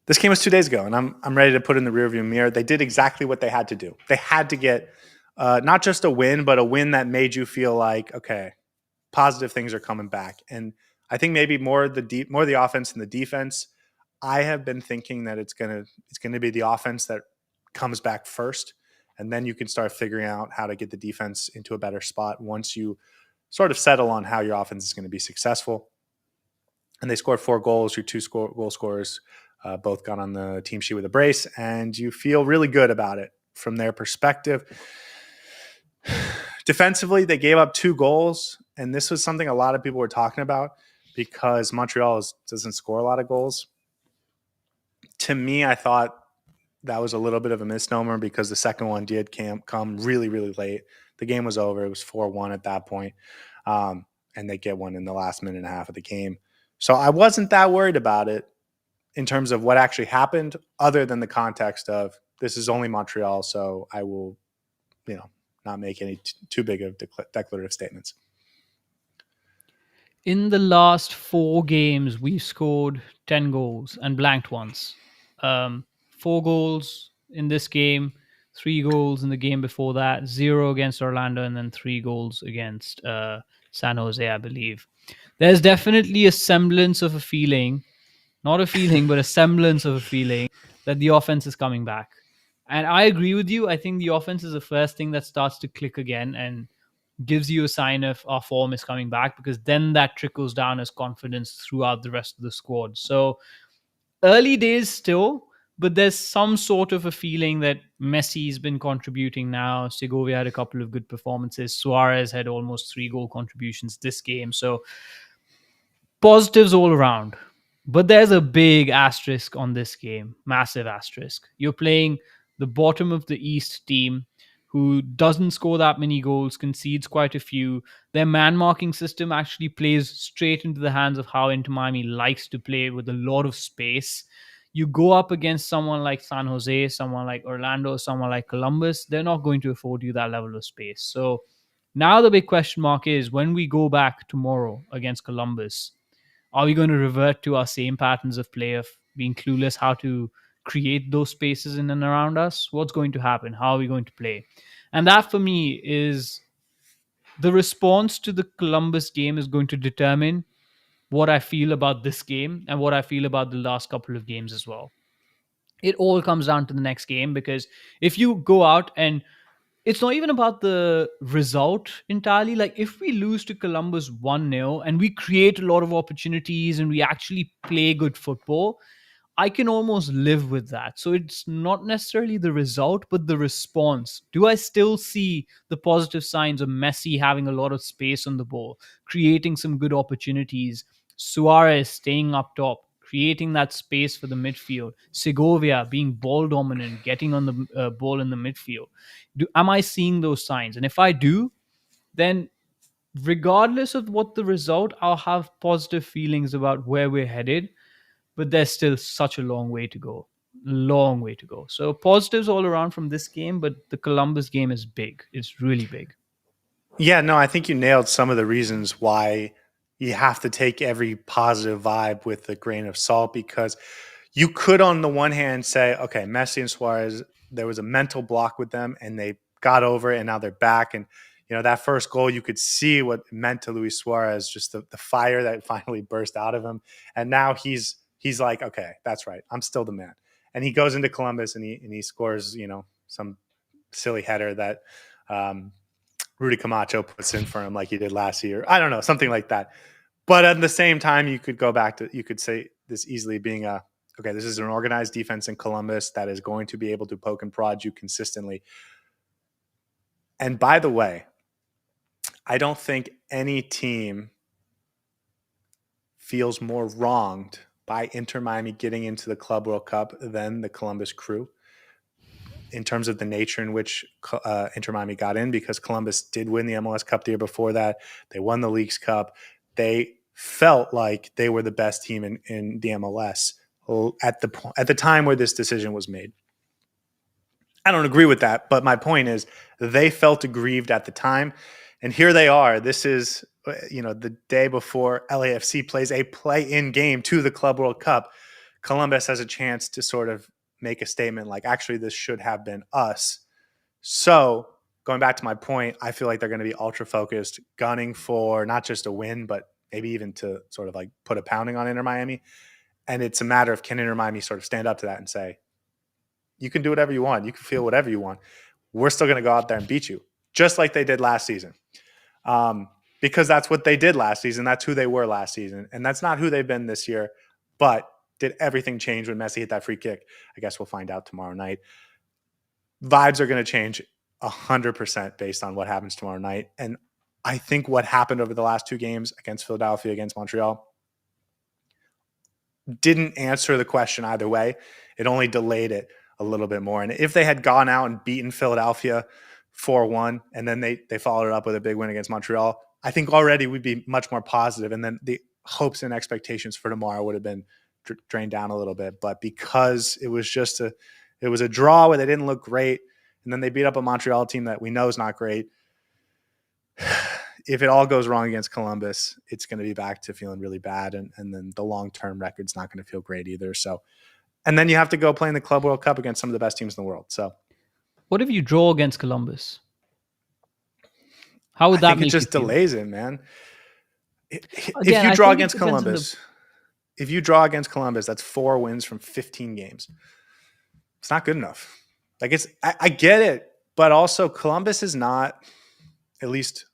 this game was 2 days ago, and I'm ready to put in the rearview mirror. They did exactly what they had to do. They had to get not just a win, but a win that made you feel like, okay, positive things are coming back. And I think maybe more the offense than the defense. I have been thinking that it's gonna be the offense that comes back first, and then you can start figuring out how to get the defense into a better spot once you sort of settle on how your offense is going to be successful. And they scored 4 goals. Your goal scorers both got on the team sheet with a brace, and you feel really good about it from their perspective. Defensively, they gave up 2 goals, and this was something a lot of people were talking about because Montreal doesn't score a lot of goals. To me, I thought that was a little bit of a misnomer because the second one did come really, really late. The game was over. It was 4-1 at that point. And they get one in the last minute and a half of the game. So I wasn't that worried about it in terms of what actually happened, other than the context of this is only Montreal, so I will, not make any too big of declarative statements. In the last 4 games, we've scored 10 goals and blanked once. 4 goals in this game, 3 goals in the game before that, 0 against Orlando, and then 3 goals against San Jose, I believe. There's definitely a semblance of a feeling, not a feeling, but a semblance of a feeling that the offense is coming back. And I agree with you. I think the offense is the first thing that starts to click again and gives you a sign of our form is coming back, because then that trickles down as confidence throughout the rest of the squad. So early days still, but there's some sort of a feeling that Messi's been contributing now. Segovia had a couple of good performances. Suarez had almost 3 goal contributions this game. So positives all around. But there's a big asterisk on this game, massive asterisk. You're playing the bottom of the East team who doesn't score that many goals, concedes quite a few. Their man marking system actually plays straight into the hands of how Inter Miami likes to play, with a lot of space. You go up against someone like San Jose, someone like Orlando, someone like Columbus, they're not going to afford you that level of space. So now the big question mark is, when we go back tomorrow against Columbus, are we going to revert to our same patterns of play, of being clueless how to create those spaces in and around us? What's going to happen? How are we going to play? And that for me is the response to the Columbus game is going to determine what I feel about this game and what I feel about the last couple of games as well. It all comes down to the next game, because if you go out and it's not even about the result entirely. Like if we lose to Columbus 1-0 and we create a lot of opportunities and we actually play good football, I can almost live with that. So it's not necessarily the result, but the response. Do I still see the positive signs of Messi having a lot of space on the ball, creating some good opportunities, Suarez staying up top, creating that space for the midfield, Segovia being ball dominant, getting on the ball in the midfield? Am I seeing those signs? And if I do, then regardless of what the result, I'll have positive feelings about where we're headed, but there's still such a long way to go. Long way to go. So positives all around from this game, but the Columbus game is big. It's really big. Yeah, no, I think you nailed some of the reasons why you have to take every positive vibe with a grain of salt, because you could, on the one hand, say, okay, Messi and Suarez, there was a mental block with them and they got over it and now they're back. And, that first goal, you could see what it meant to Luis Suarez, just the fire that finally burst out of him. And now he's like, okay, that's right. I'm still the man. And he goes into Columbus and he scores, some silly header that, Rudy Camacho puts in for him like he did last year. I don't know, something like that. But at the same time, you could say this easily being okay, this is an organized defense in Columbus that is going to be able to poke and prod you consistently. And by the way, I don't think any team feels more wronged by Inter Miami getting into the Club World Cup than the Columbus Crew, in terms of the nature in which Inter Miami got in, because Columbus did win the MLS Cup the year before that. They won the Leagues Cup. They felt like they were the best team in the MLS at the time where this decision was made. I don't agree with that, but my point is they felt aggrieved at the time. And here they are. This is, the day before LAFC plays a play-in game to the Club World Cup. Columbus has a chance to sort of make a statement like, actually, this should have been us. So going back to my point, I feel like they're going to be ultra focused, gunning for not just a win, but maybe even to sort of like put a pounding on Inter Miami. And it's a matter of, can Inter Miami sort of stand up to that and say, you can do whatever you want. You can feel whatever you want. We're still going to go out there and beat you, just like they did last season. Because that's what they did last season. That's who they were last season. And that's not who they've been this year. But did everything change when Messi hit that free kick? I guess we'll find out tomorrow night. Vibes are going to change 100% based on what happens tomorrow night. And I think what happened over the last two games against Philadelphia, against Montreal, didn't answer the question either way. It only delayed it a little bit more. And if they had gone out and beaten Philadelphia 4-1, and then they followed it up with a big win against Montreal, I think already we'd be much more positive. And then the hopes and expectations for tomorrow would have been drained down a little bit. But because it was just it was a draw where they didn't look great, and then they beat up a Montreal team that we know is not great. If it all goes wrong against Columbus, it's going to be back to feeling really bad. And then the long-term record's not going to feel great either. So, and then you have to go play in the Club World Cup against some of the best teams in the world. So what if you draw against Columbus? How would that I think make it just you feel? delays it, man. Again, If you I draw think it against depends on Columbus, that's 4 wins from 15 games. It's not good enough. Like I get it, but also Columbus is not, at least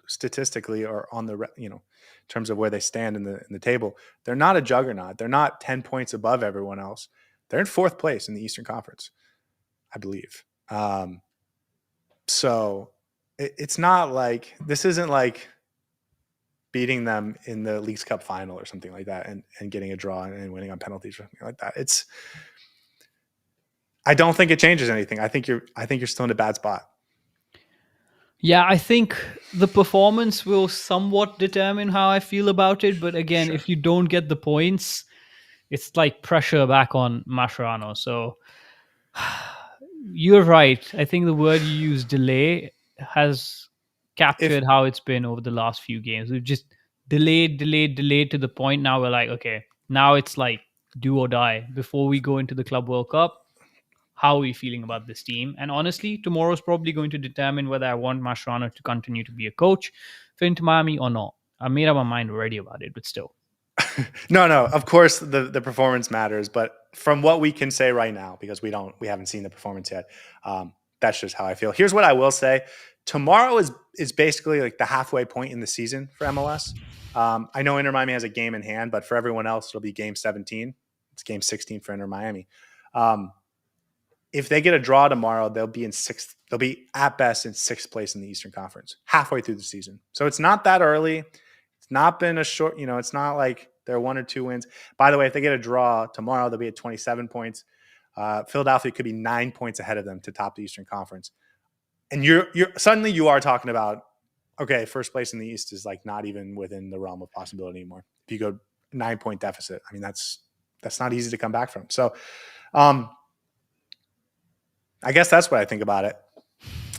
statistically or on the, in terms of where they stand in the table, they're not a juggernaut. They're not 10 points above everyone else. They're in 4th place in the Eastern Conference, I believe. So it's not like, this isn't like beating them in the Leagues Cup final or something like that and getting a draw and winning on penalties or something like that. I don't think it changes anything. I think you're still in a bad spot. Yeah, I think the performance will somewhat determine how I feel about it. But again, Sure. if you don't get the points, it's like pressure back on Mascherano. So you're right. I think the word you use, delay, has If captured how it's been over the last few games. We've just delayed to the point now we're like, okay, now it's like do or die. Before we go into the Club World Cup, how are we feeling about this team? And honestly, tomorrow's probably going to determine whether I want Mascherano to continue to be a coach for Inter Miami or not. I made up my mind already about it, but still. No, of course the performance matters, but from what we can say right now, because we haven't seen the performance yet, that's just how I feel. Here's what I will say: tomorrow is basically like the halfway point in the season for MLS. I know Inter Miami has a game in hand, but for everyone else, it'll be game 17. It's game 16 for Inter Miami. If they get a draw tomorrow, they'll be in sixth. They'll be at best in sixth place in the Eastern Conference, halfway through the season. So it's not that early. It's not been a short. It's not like they're 1 or 2 wins. By the way, if they get a draw tomorrow, they'll be at 27 points. Philadelphia could be 9 points ahead of them to top the Eastern Conference. And you're suddenly you are talking about, okay, first place in the East is like not even within the realm of possibility anymore. If you go 9-point deficit, I mean that's not easy to come back from. So, I guess that's what I think about it.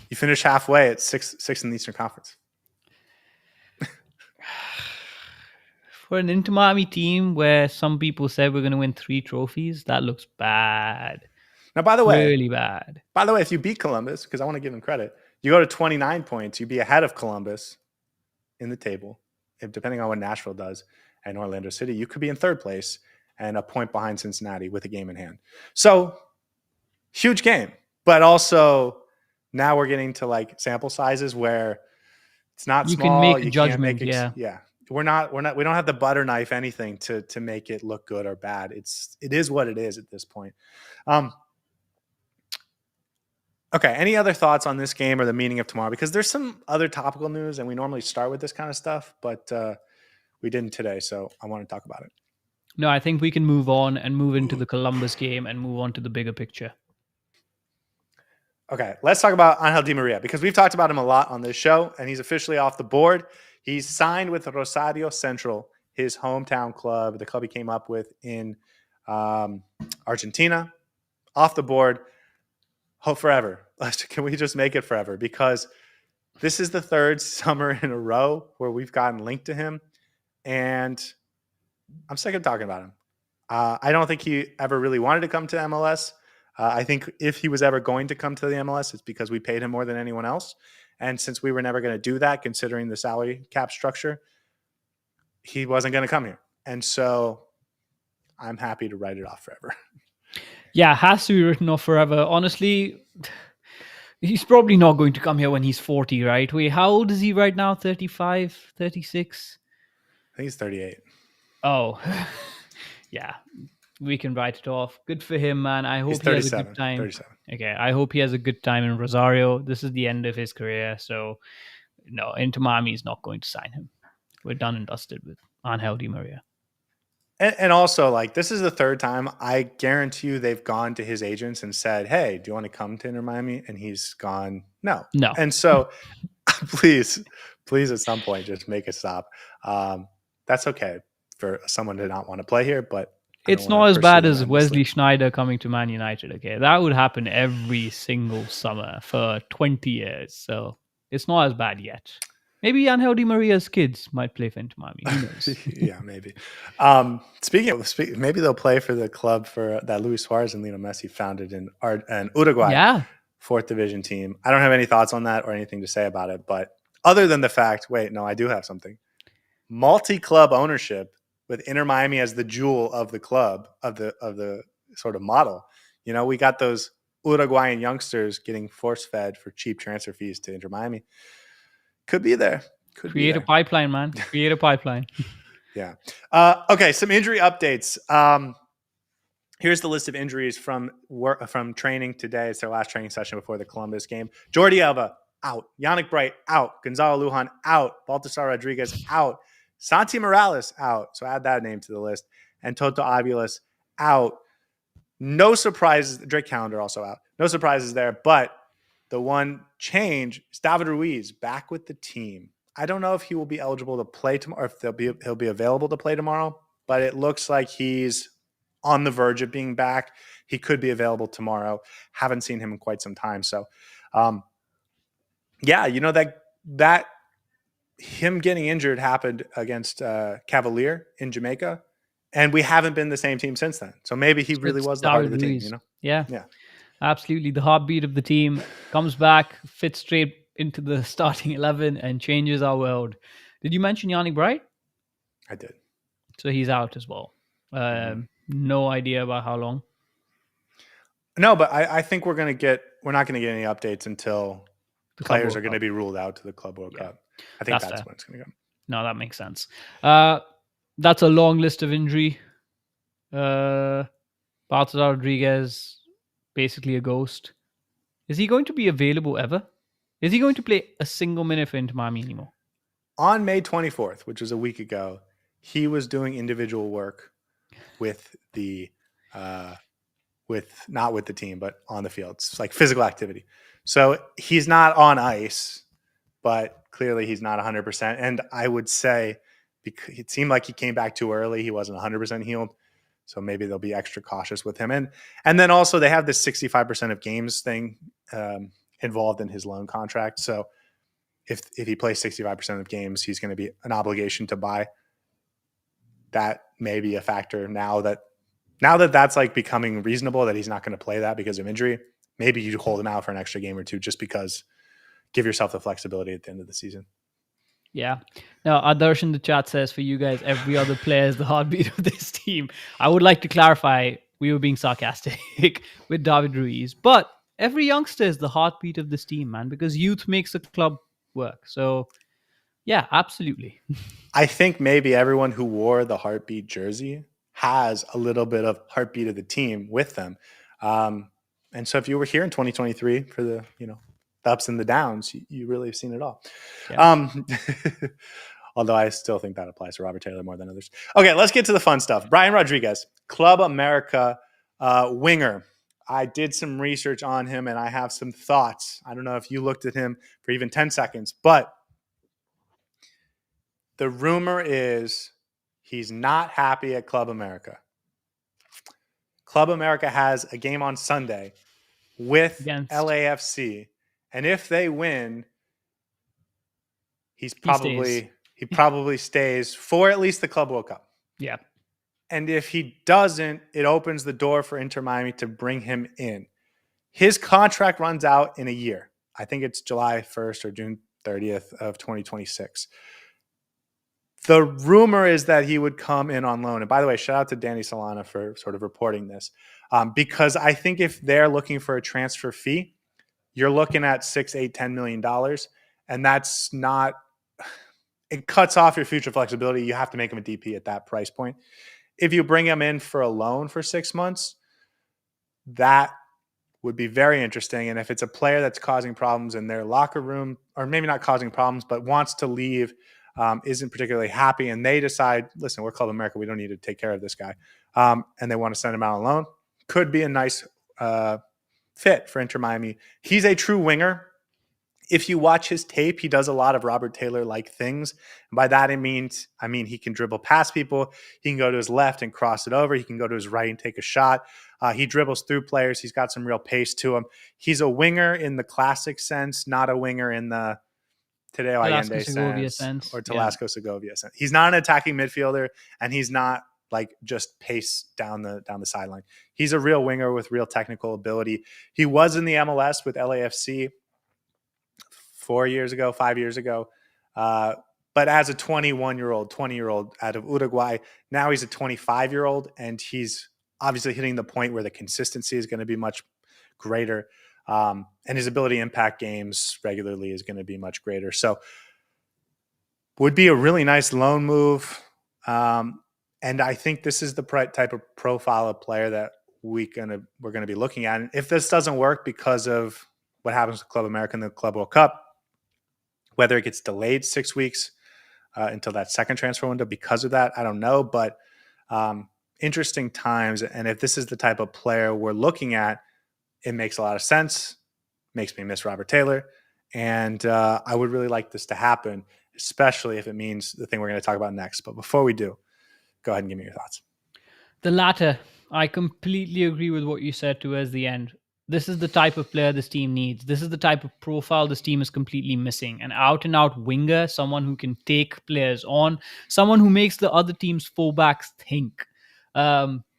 You finish halfway at six in the Eastern Conference. For an Inter Miami team where some people said we're going to win 3 trophies, that looks bad. Now, by the way, really bad. By the way, if you beat Columbus, because I want to give them credit, you go to 29 points. You'd be ahead of Columbus in the table. If depending on what Nashville does and Orlando City, you could be in third place and a point behind Cincinnati with a game in hand. So huge game, but also now we're getting to like sample sizes where it's not you small. Can make a you judgment, can't make yeah. We don't have the butter knife anything to make it look good or bad. It is what it is at this point. Okay. Any other thoughts on this game or the meaning of tomorrow? Because there's some other topical news, and we normally start with this kind of stuff, but we didn't today, so I want to talk about it. No, I think we can move on and move into the Columbus game and move on to the bigger picture. Okay, let's talk about Angel Di Maria, because we've talked about him a lot on this show, and he's officially off the board. He's signed with Rosario Central, his hometown club, the club he came up with in Argentina. Off the board. Hope forever. Can we just make it forever? Because this is the third summer in a row where we've gotten linked to him, and I'm sick of talking about him. I don't think he ever really wanted to come to MLS. I think if he was ever going to come to the MLS, it's because we paid him more than anyone else. And since we were never going to do that, considering the salary cap structure, he wasn't going to come here. And so I'm happy to write it off forever. Yeah, it has to be written off forever. Honestly, he's probably not going to come here when he's 40, right? Wait, how old is he right now? 35, 36? I think he's 38. Oh, yeah. We can write it off. Good for him, man. I hope he has a good time. 37. Okay, I hope he has a good time in Rosario. This is the end of his career, so no, Inter Miami is not going to sign him. We're done and dusted with Angel Di Maria. And also, like, this is the third time I guarantee you they've gone to his agents and said, hey, do you want to come to Inter Miami? And he's gone, no. And so please, at some point, just make it stop. That's okay for someone to not want to play here, but it's not as bad as Wesley Sneijder coming to Man United, okay? That would happen every single summer for 20 years. So it's not as bad yet. Maybe Angel Di Maria's kids might play for Inter Miami. Who knows? Yeah, maybe. Speaking of, maybe they'll play for the club that Luis Suarez and Lionel Messi founded in Uruguay. Yeah. 4th division team. I don't have any thoughts on that or anything to say about it, but other than the fact, I do have something. Multi-club ownership with Inter Miami as the jewel of the club, of the sort of model. We got those Uruguayan youngsters getting force-fed for cheap transfer fees to Inter Miami. Could be there. Create a pipeline, man. Create a pipeline. Yeah. Okay, some injury updates. Here's the list of injuries from training today. It's their last training session before the Columbus game. Jordi Alba, out. Yannick Bright, out. Gonzalo Lujan, out. Baltasar Rodriguez, out. Santi Morales, out. So add that name to the list. And Toto Aviles, out. No surprises. Drake Calendar also out. No surprises there. But the one change is David Ruiz back with the team. I don't know if he will be eligible to play tomorrow, or if he'll be available to play tomorrow, but it looks like he's on the verge of being back. He could be available tomorrow. Haven't seen him in quite some time. So, that him getting injured happened against Cavalier in Jamaica, and we haven't been the same team since then. So maybe he really was the heart of the team, Yeah. Absolutely. The heartbeat of the team comes back, fits straight into the starting 11, and changes our world. Did you mention Yannick Bright? I did. So he's out as well. No idea about how long. No, but I think we're not going to get any updates until The Club players World are going Cup. to be ruled out to the Club World Yeah, Cup. I think that's that's fair. when it's going to go. No, that makes sense. That's a long list of injury. Baltazar Rodriguez, basically a ghost. Is he going to be available ever? Is he going to play a single minute for Inter Miami anymore? On May 24th, which was a week ago, he was doing individual work with the not with the team, but on the field. It's like physical activity. So he's not on ice, but clearly he's not 100%. And I would say because it seemed like he came back too early. He wasn't 100% healed. So maybe they'll be extra cautious with him. And then also they have this 65% of games thing involved in his loan contract. So if he plays 65% of games, he's going to be an obligation to buy. That may be a factor now that that's like becoming reasonable that he's not going to play that because of injury. Maybe you hold him out for an extra game or two just because give yourself the flexibility at the end of the season. Yeah. Now, Adarsh in the chat says for you guys, every other player is the heartbeat of this team. I would like to clarify we were being sarcastic with David Ruiz, but every youngster is the heartbeat of this team, man, because youth makes the club work. So, yeah, absolutely. I think maybe everyone who wore the heartbeat jersey has a little bit of heartbeat of the team with them. And so if you were here in 2023 for the, the ups and the downs, you really have seen it all. Yeah. Although I still think that applies to Robert Taylor more than others. Okay, let's get to the fun stuff. Brian Rodriguez, Club America winger. I did some research on him and I have some thoughts. I don't know if you looked at him for even 10 seconds, but the rumor is he's not happy at Club America. Club America has a game on Sunday with LAFC. And if they win, he probably stays for at least the Club World Cup. Yeah. And if he doesn't, it opens the door for Inter Miami to bring him in. His contract runs out in a year. I think it's July 1st or June 30th of 2026. The rumor is that he would come in on loan. And by the way, shout out to Danny Solana for sort of reporting this. Because I think if they're looking for a transfer fee, you're looking at $6, $8, $10 million. And that's not, it cuts off your future flexibility. You have to make him a DP at that price point. If you bring him in for a loan for 6 months, that would be very interesting. And if it's a player that's causing problems in their locker room, or maybe not causing problems, but wants to leave, isn't particularly happy, and they decide, listen, we're Club America, we don't need to take care of this guy, and they want to send him out on loan, could be a nice fit for Inter Miami. He's a true winger. If you watch his tape, he does a lot of Robert Taylor-like things. And by that, I mean, he can dribble past people. He can go to his left and cross it over. He can go to his right and take a shot. He dribbles through players. He's got some real pace to him. He's a winger in the classic sense, not a winger in the Tadeo Allende sense or Telasco Segovia sense. He's not an attacking midfielder, and he's not like just pace down the sideline. He's a real winger with real technical ability. He was in the MLS with LAFC 5 years ago. But as a 20-year-old out of Uruguay, now he's a 25-year-old, and he's obviously hitting the point where the consistency is going to be much greater. And his ability to impact games regularly is going to be much greater. So would be a really nice loan move. And I think this is the type of profile of player that we're going to be looking at. And if this doesn't work because of what happens with Club America and the Club World Cup, whether it gets delayed 6 weeks until that second transfer window because of that, I don't know. But interesting times. And if this is the type of player we're looking at, it makes a lot of sense. Makes me miss Robert Taylor. And I would really like this to happen, especially if it means the thing we're going to talk about next. But before we do, go ahead and give me your thoughts. The latter. I completely agree with what you said towards the end. This is the type of player this team needs. This is the type of profile this team is completely missing. An out-and-out winger, someone who can take players on, someone who makes the other team's fullbacks think.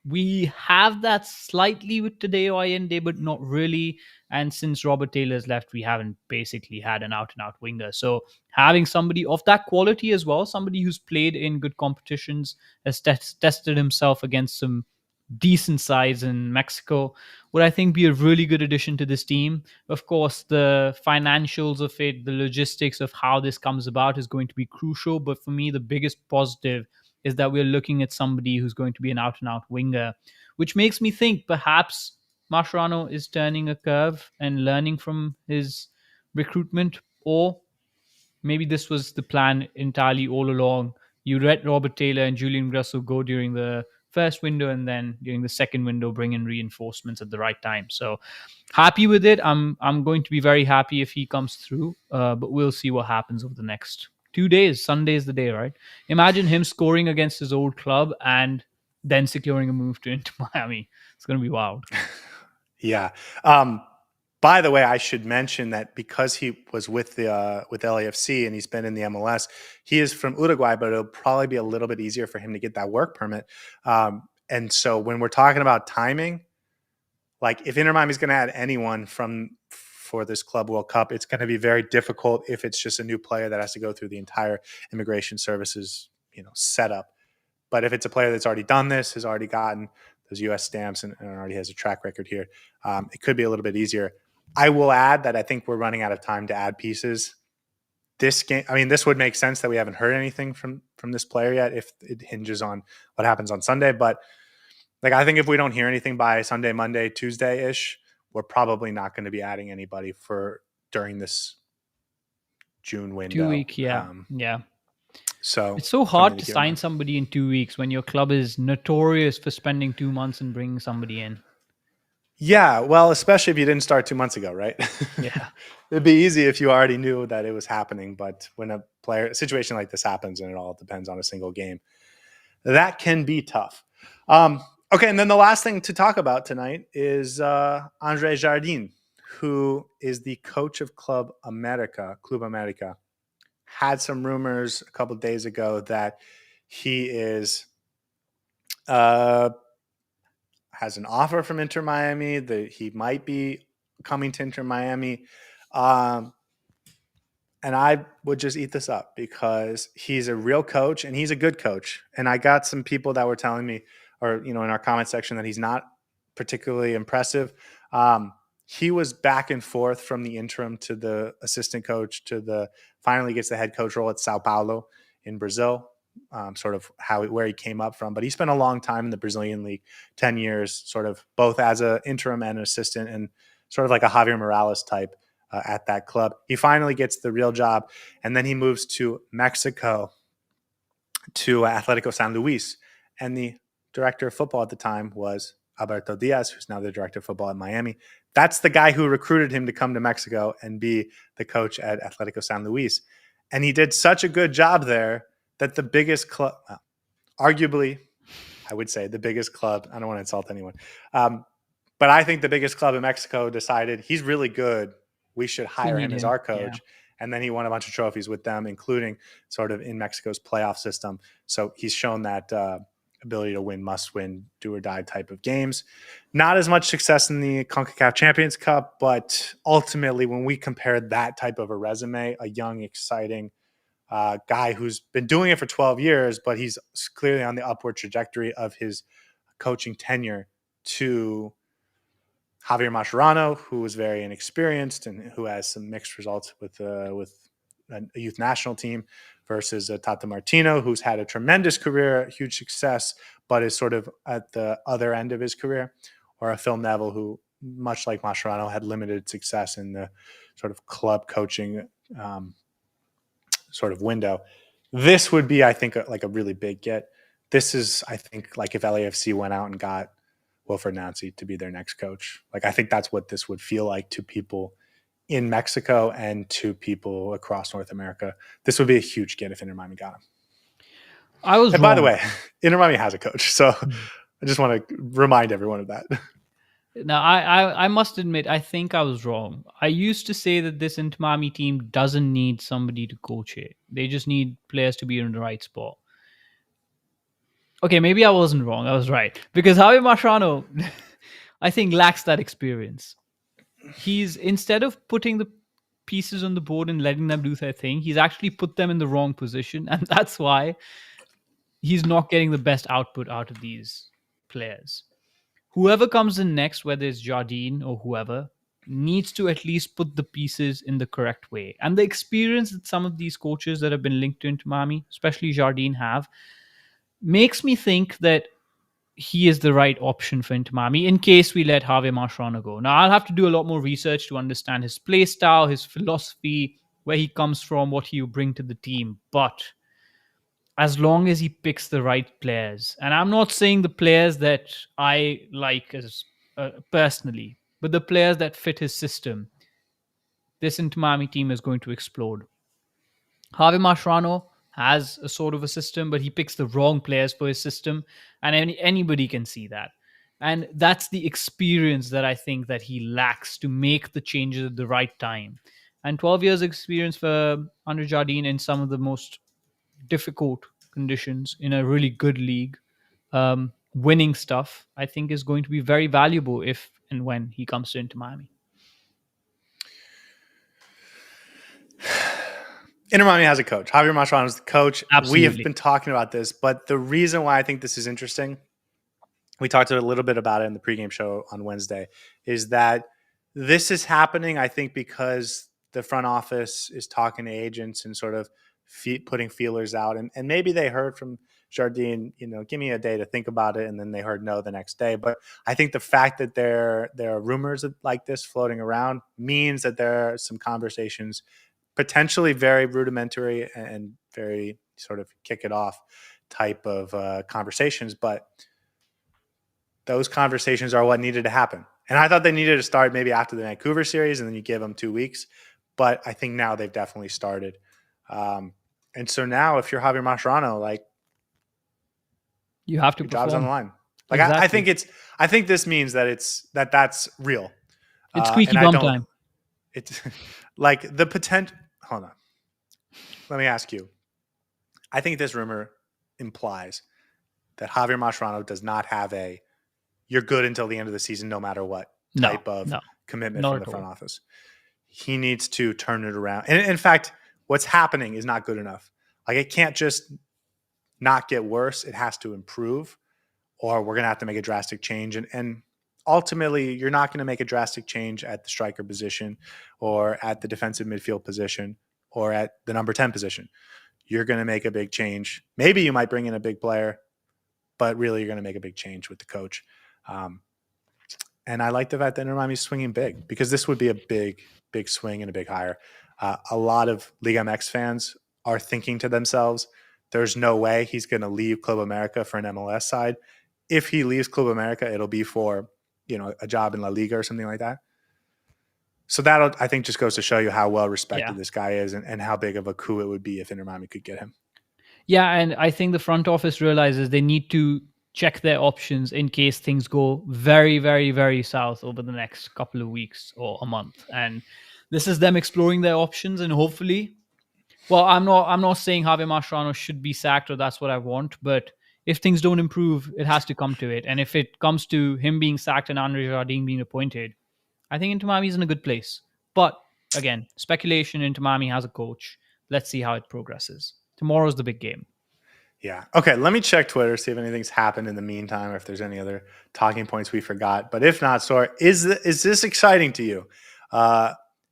We have that slightly with Tadeo Allende, but not really. And since Robert Taylor's left, we haven't basically had an out and out winger. So having somebody of that quality as well, somebody who's played in good competitions, has tested himself against some decent sides in Mexico, would I think be a really good addition to this team. Of course, the financials of it, the logistics of how this comes about is going to be crucial. But for me, the biggest positive is that we're looking at somebody who's going to be an out and out winger, which makes me think perhaps Mascherano is turning a curve and learning from his recruitment, or maybe this was the plan entirely all along. You let Robert Taylor and Julian Russell go during the first window, and then during the second window, bring in reinforcements at the right time. So happy with it. I'm going to be very happy if he comes through. But we'll see what happens over the next 2 days. Sunday is the day, right? Imagine him scoring against his old club and then securing a move to Inter Miami. It's going to be wild. Yeah. By the way, I should mention that because he was with the with LAFC and he's been in the MLS, he is from Uruguay, but it'll probably be a little bit easier for him to get that work permit. And so when we're talking about timing, like if Inter Miami is going to add anyone for this Club World Cup, it's going to be very difficult if it's just a new player that has to go through the entire immigration services, setup. But if it's a player that's already done this, has already gotten those U.S. stamps and already has a track record here, it could be a little bit easier. I will add that I think we're running out of time to add pieces. This game, I mean, this would make sense that we haven't heard anything from this player yet if it hinges on what happens on Sunday. But like, I think if we don't hear anything by Sunday, Monday, Tuesday-ish, we're probably not going to be adding anybody during this June window. 2 week, yeah. Yeah. So it's so hard to sign somebody in 2 weeks when your club is notorious for spending 2 months and bringing somebody in. Yeah, well, especially if you didn't start 2 months ago, right? Yeah. It'd be easy if you already knew that it was happening, but when a situation like this happens and it all depends on a single game, that can be tough. Okay, and then the last thing to talk about tonight is Andre Jardin, who is the coach of Club America. Had some rumors a couple of days ago that he is has an offer from Inter Miami, that he might be coming to Inter Miami. And I would just eat this up because he's a real coach and he's a good coach. And I got some people that were telling me, or, in our comment section, that he's not particularly impressive. He was back and forth from the interim to the assistant coach to finally gets the head coach role at Sao Paulo in Brazil. Sort of where he came up from, but he spent a long time in the Brazilian league, 10 years, sort of both as an interim and an assistant, and sort of like a Javier Morales type at that club. He finally gets the real job, and then he moves to Mexico to Atletico San Luis, and the director of football at the time was Alberto Diaz, who's now the director of football at Miami. That's the guy who recruited him to come to Mexico and be the coach at Atletico San Luis, and he did such a good job there that the biggest club, arguably, I would say the biggest club, I don't want to insult anyone, but I think the biggest club in Mexico decided he's really good. We should hire him as our coach. Yeah. And then he won a bunch of trophies with them, including sort of in Mexico's playoff system. So he's shown that ability to win, must-win, do-or-die type of games. Not as much success in the CONCACAF Champions Cup, but ultimately when we compare that type of a resume, a young, exciting guy who's been doing it for 12 years, but he's clearly on the upward trajectory of his coaching tenure, to Javier Mascherano, who was very inexperienced and who has some mixed results with a youth national team, versus Tata Martino, who's had a tremendous career, huge success, but is sort of at the other end of his career, or a Phil Neville, who, much like Mascherano, had limited success in the sort of club coaching sort of window. This would be, I think, like a really big get. This is, I think, like if LAFC went out and got Wilfred Nancy to be their next coach. Like, I think that's what this would feel like to people in Mexico and to people across North America. This would be a huge get if Inter Miami got him. By the way, Inter Miami has a coach, so I just want to remind everyone of that. Now, I must admit, I think I was wrong. I used to say that this Inter Miami team doesn't need somebody to coach it. They just need players to be in the right spot. Okay, maybe I wasn't wrong. I was right. Because Javier Mascherano, I think, lacks that experience. He's, instead of putting the pieces on the board and letting them do their thing, he's actually put them in the wrong position. And that's why he's not getting the best output out of these players. Whoever comes in next, whether it's Jardine or whoever, needs to at least put the pieces in the correct way. And the experience that some of these coaches that have been linked to Inter Miami, especially Jardine, have, makes me think that he is the right option for Inter Miami in case we let Javier Mascherano go. Now, I'll have to do a lot more research to understand his play style, his philosophy, where he comes from, what he will bring to the team. But as long as he picks the right players, and I'm not saying the players that I like as personally, but the players that fit his system, this Inter Miami team is going to explode. Javier Mascherano has a sort of a system, but he picks the wrong players for his system, and anybody can see that. And that's the experience that I think that he lacks to make the changes at the right time. And 12 years experience for Andre Jardine in some of the most difficult conditions in a really good league, winning stuff, I think is going to be very valuable if and when he comes to Inter Miami. Inter Miami has a coach. Javier Mascherano is the coach. Absolutely. We have been talking about this, but the reason why I think this is interesting, we talked a little bit about it in the pregame show on Wednesday, is that this is happening, I think, because the front office is talking to agents and sort of putting feelers out. And maybe they heard from Jardine, give me a day to think about it. And then they heard no the next day. But I think the fact that there are rumors like this floating around means that there are some conversations, potentially very rudimentary and very sort of kick it off type of conversations. But those conversations are what needed to happen. And I thought they needed to start maybe after the Vancouver series, and then you give them 2 weeks. But I think now they've definitely started. And so now if you're Javier Mascherano, like, you have to your perform. job's on the line. Like, exactly. I think this means that that's real. It's squeaky and bum time. It's like the potential. Hold on. Let me ask you. I think this rumor implies that Javier Mascherano does not have you're good until the end of the season, no matter what type of commitment from the front office. He needs to turn it around. And in fact, what's happening is not good enough. Like, it can't just not get worse. It has to improve, or we're going to have to make a drastic change. And ultimately, you're not going to make a drastic change at the striker position or at the defensive midfield position or at the number 10 position. You're going to make a big change. Maybe you might bring in a big player, but really you're going to make a big change with the coach. And I like the fact that Inter Miami's swinging big, because this would be a big, big swing and a big hire. A lot of Liga MX fans are thinking to themselves, there's no way he's going to leave Club America for an MLS side. If he leaves Club America, it'll be for, a job in La Liga or something like that. So that, I think, just goes to show you how well respected this guy is, and how big of a coup it would be if Inter Miami could get him. Yeah, and I think the front office realizes they need to check their options in case things go very, very, very south over the next couple of weeks or a month. And this is them exploring their options, and hopefully, well, I'm not saying Javier Mascherano should be sacked or that's what I want, but if things don't improve, it has to come to it. And if it comes to him being sacked and Andre Jardine being appointed, I think Inter Miami is in a good place. But again, speculation. Inter Miami has a coach. Let's see how it progresses. Tomorrow's the big game. Yeah. Okay. Let me check Twitter, see if anything's happened in the meantime, or if there's any other talking points we forgot. But if not, Saur, is this exciting to you?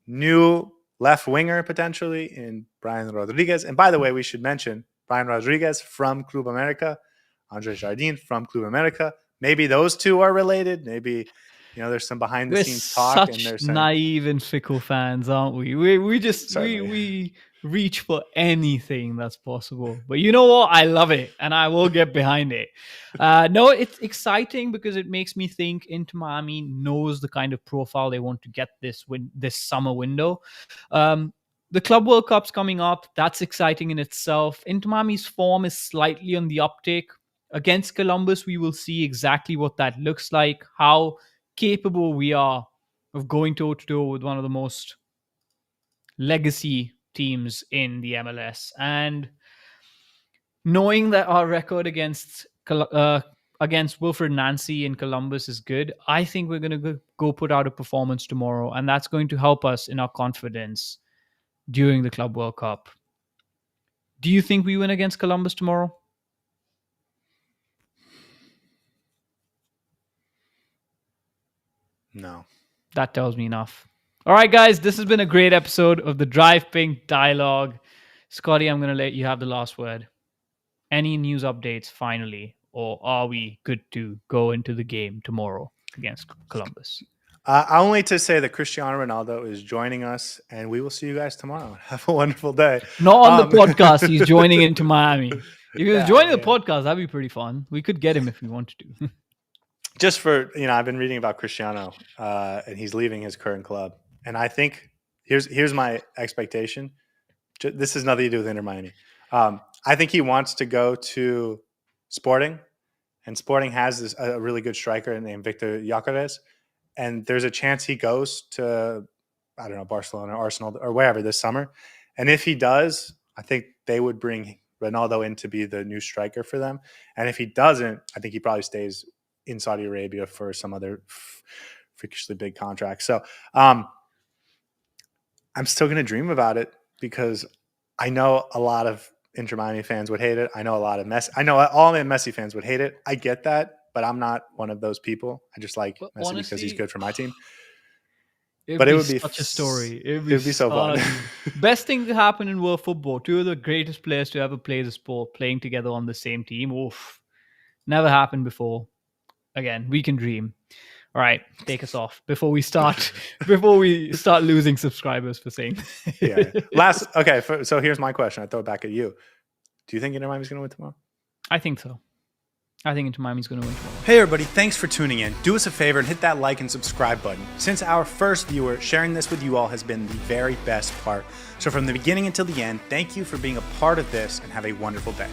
New left winger potentially in Brian Rodriguez. And by the way, we should mention Brian Rodriguez from Club America, Andre Jardine from Club America. Maybe those two are related. Maybe, there's some behind the scenes talk. We're such naive and fickle fans, aren't we? We reach for anything that's possible. But you know what? I love it, and I will get behind it. No, it's exciting because it makes me think Inter Miami knows the kind of profile they want to get this summer window. The Club World Cup's coming up. That's exciting in itself. Inter Miami's form is slightly on the uptick. Against Columbus, we will see exactly what that looks like, how capable we are of going toe-to-toe with one of the most legacy teams in the MLS. And knowing that our record against against Wilfred Nancy in Columbus is good. I think we're going to go put out a performance tomorrow, and that's going to help us in our confidence during the Club World Cup. Do you think we win against Columbus tomorrow? No. That tells me enough. All right, guys, this has been a great episode of the Drive Pink Dialogue. Scotty, I'm going to let you have the last word. Any news updates finally, or are we good to go into the game tomorrow against Columbus? I'll only to say that Cristiano Ronaldo is joining us, and we will see you guys tomorrow. Have a wonderful day. Not on the podcast. He's joining into Miami. If he was joining the podcast, that'd be pretty fun. We could get him if we wanted to. Just for, I've been reading about Cristiano, and he's leaving his current club. And I think here's my expectation. This has nothing to do with Inter Miami. I think he wants to go to Sporting, and Sporting has a really good striker named Victor Gyökeres. And there's a chance he goes to, I don't know, Barcelona, Arsenal, or wherever this summer. And if he does, I think they would bring Ronaldo in to be the new striker for them. And if he doesn't, I think he probably stays in Saudi Arabia for some other freakishly big contract. So I'm still going to dream about it because I know a lot of Inter Miami fans would hate it. I know a lot of all the Messi fans would hate it. I get that. But I'm not one of those people. I just like Messi honestly, because he's good for my team. But it would be such a story. It would be so fun. Best thing to happen in world football. Two of the greatest players to ever play the sport playing together on the same team. Oof. Never happened before. Again, we can dream. All right, take us off before we start losing subscribers for saying. So here's my question. I throw it back at you. Do you think Inter Miami's going to win tomorrow? I think so. I think Inter Miami's going to win tomorrow. Hey everybody, thanks for tuning in. Do us a favor and hit that like and subscribe button. Since our first viewer, sharing this with you all has been the very best part. So from the beginning until the end, thank you for being a part of this and have a wonderful day.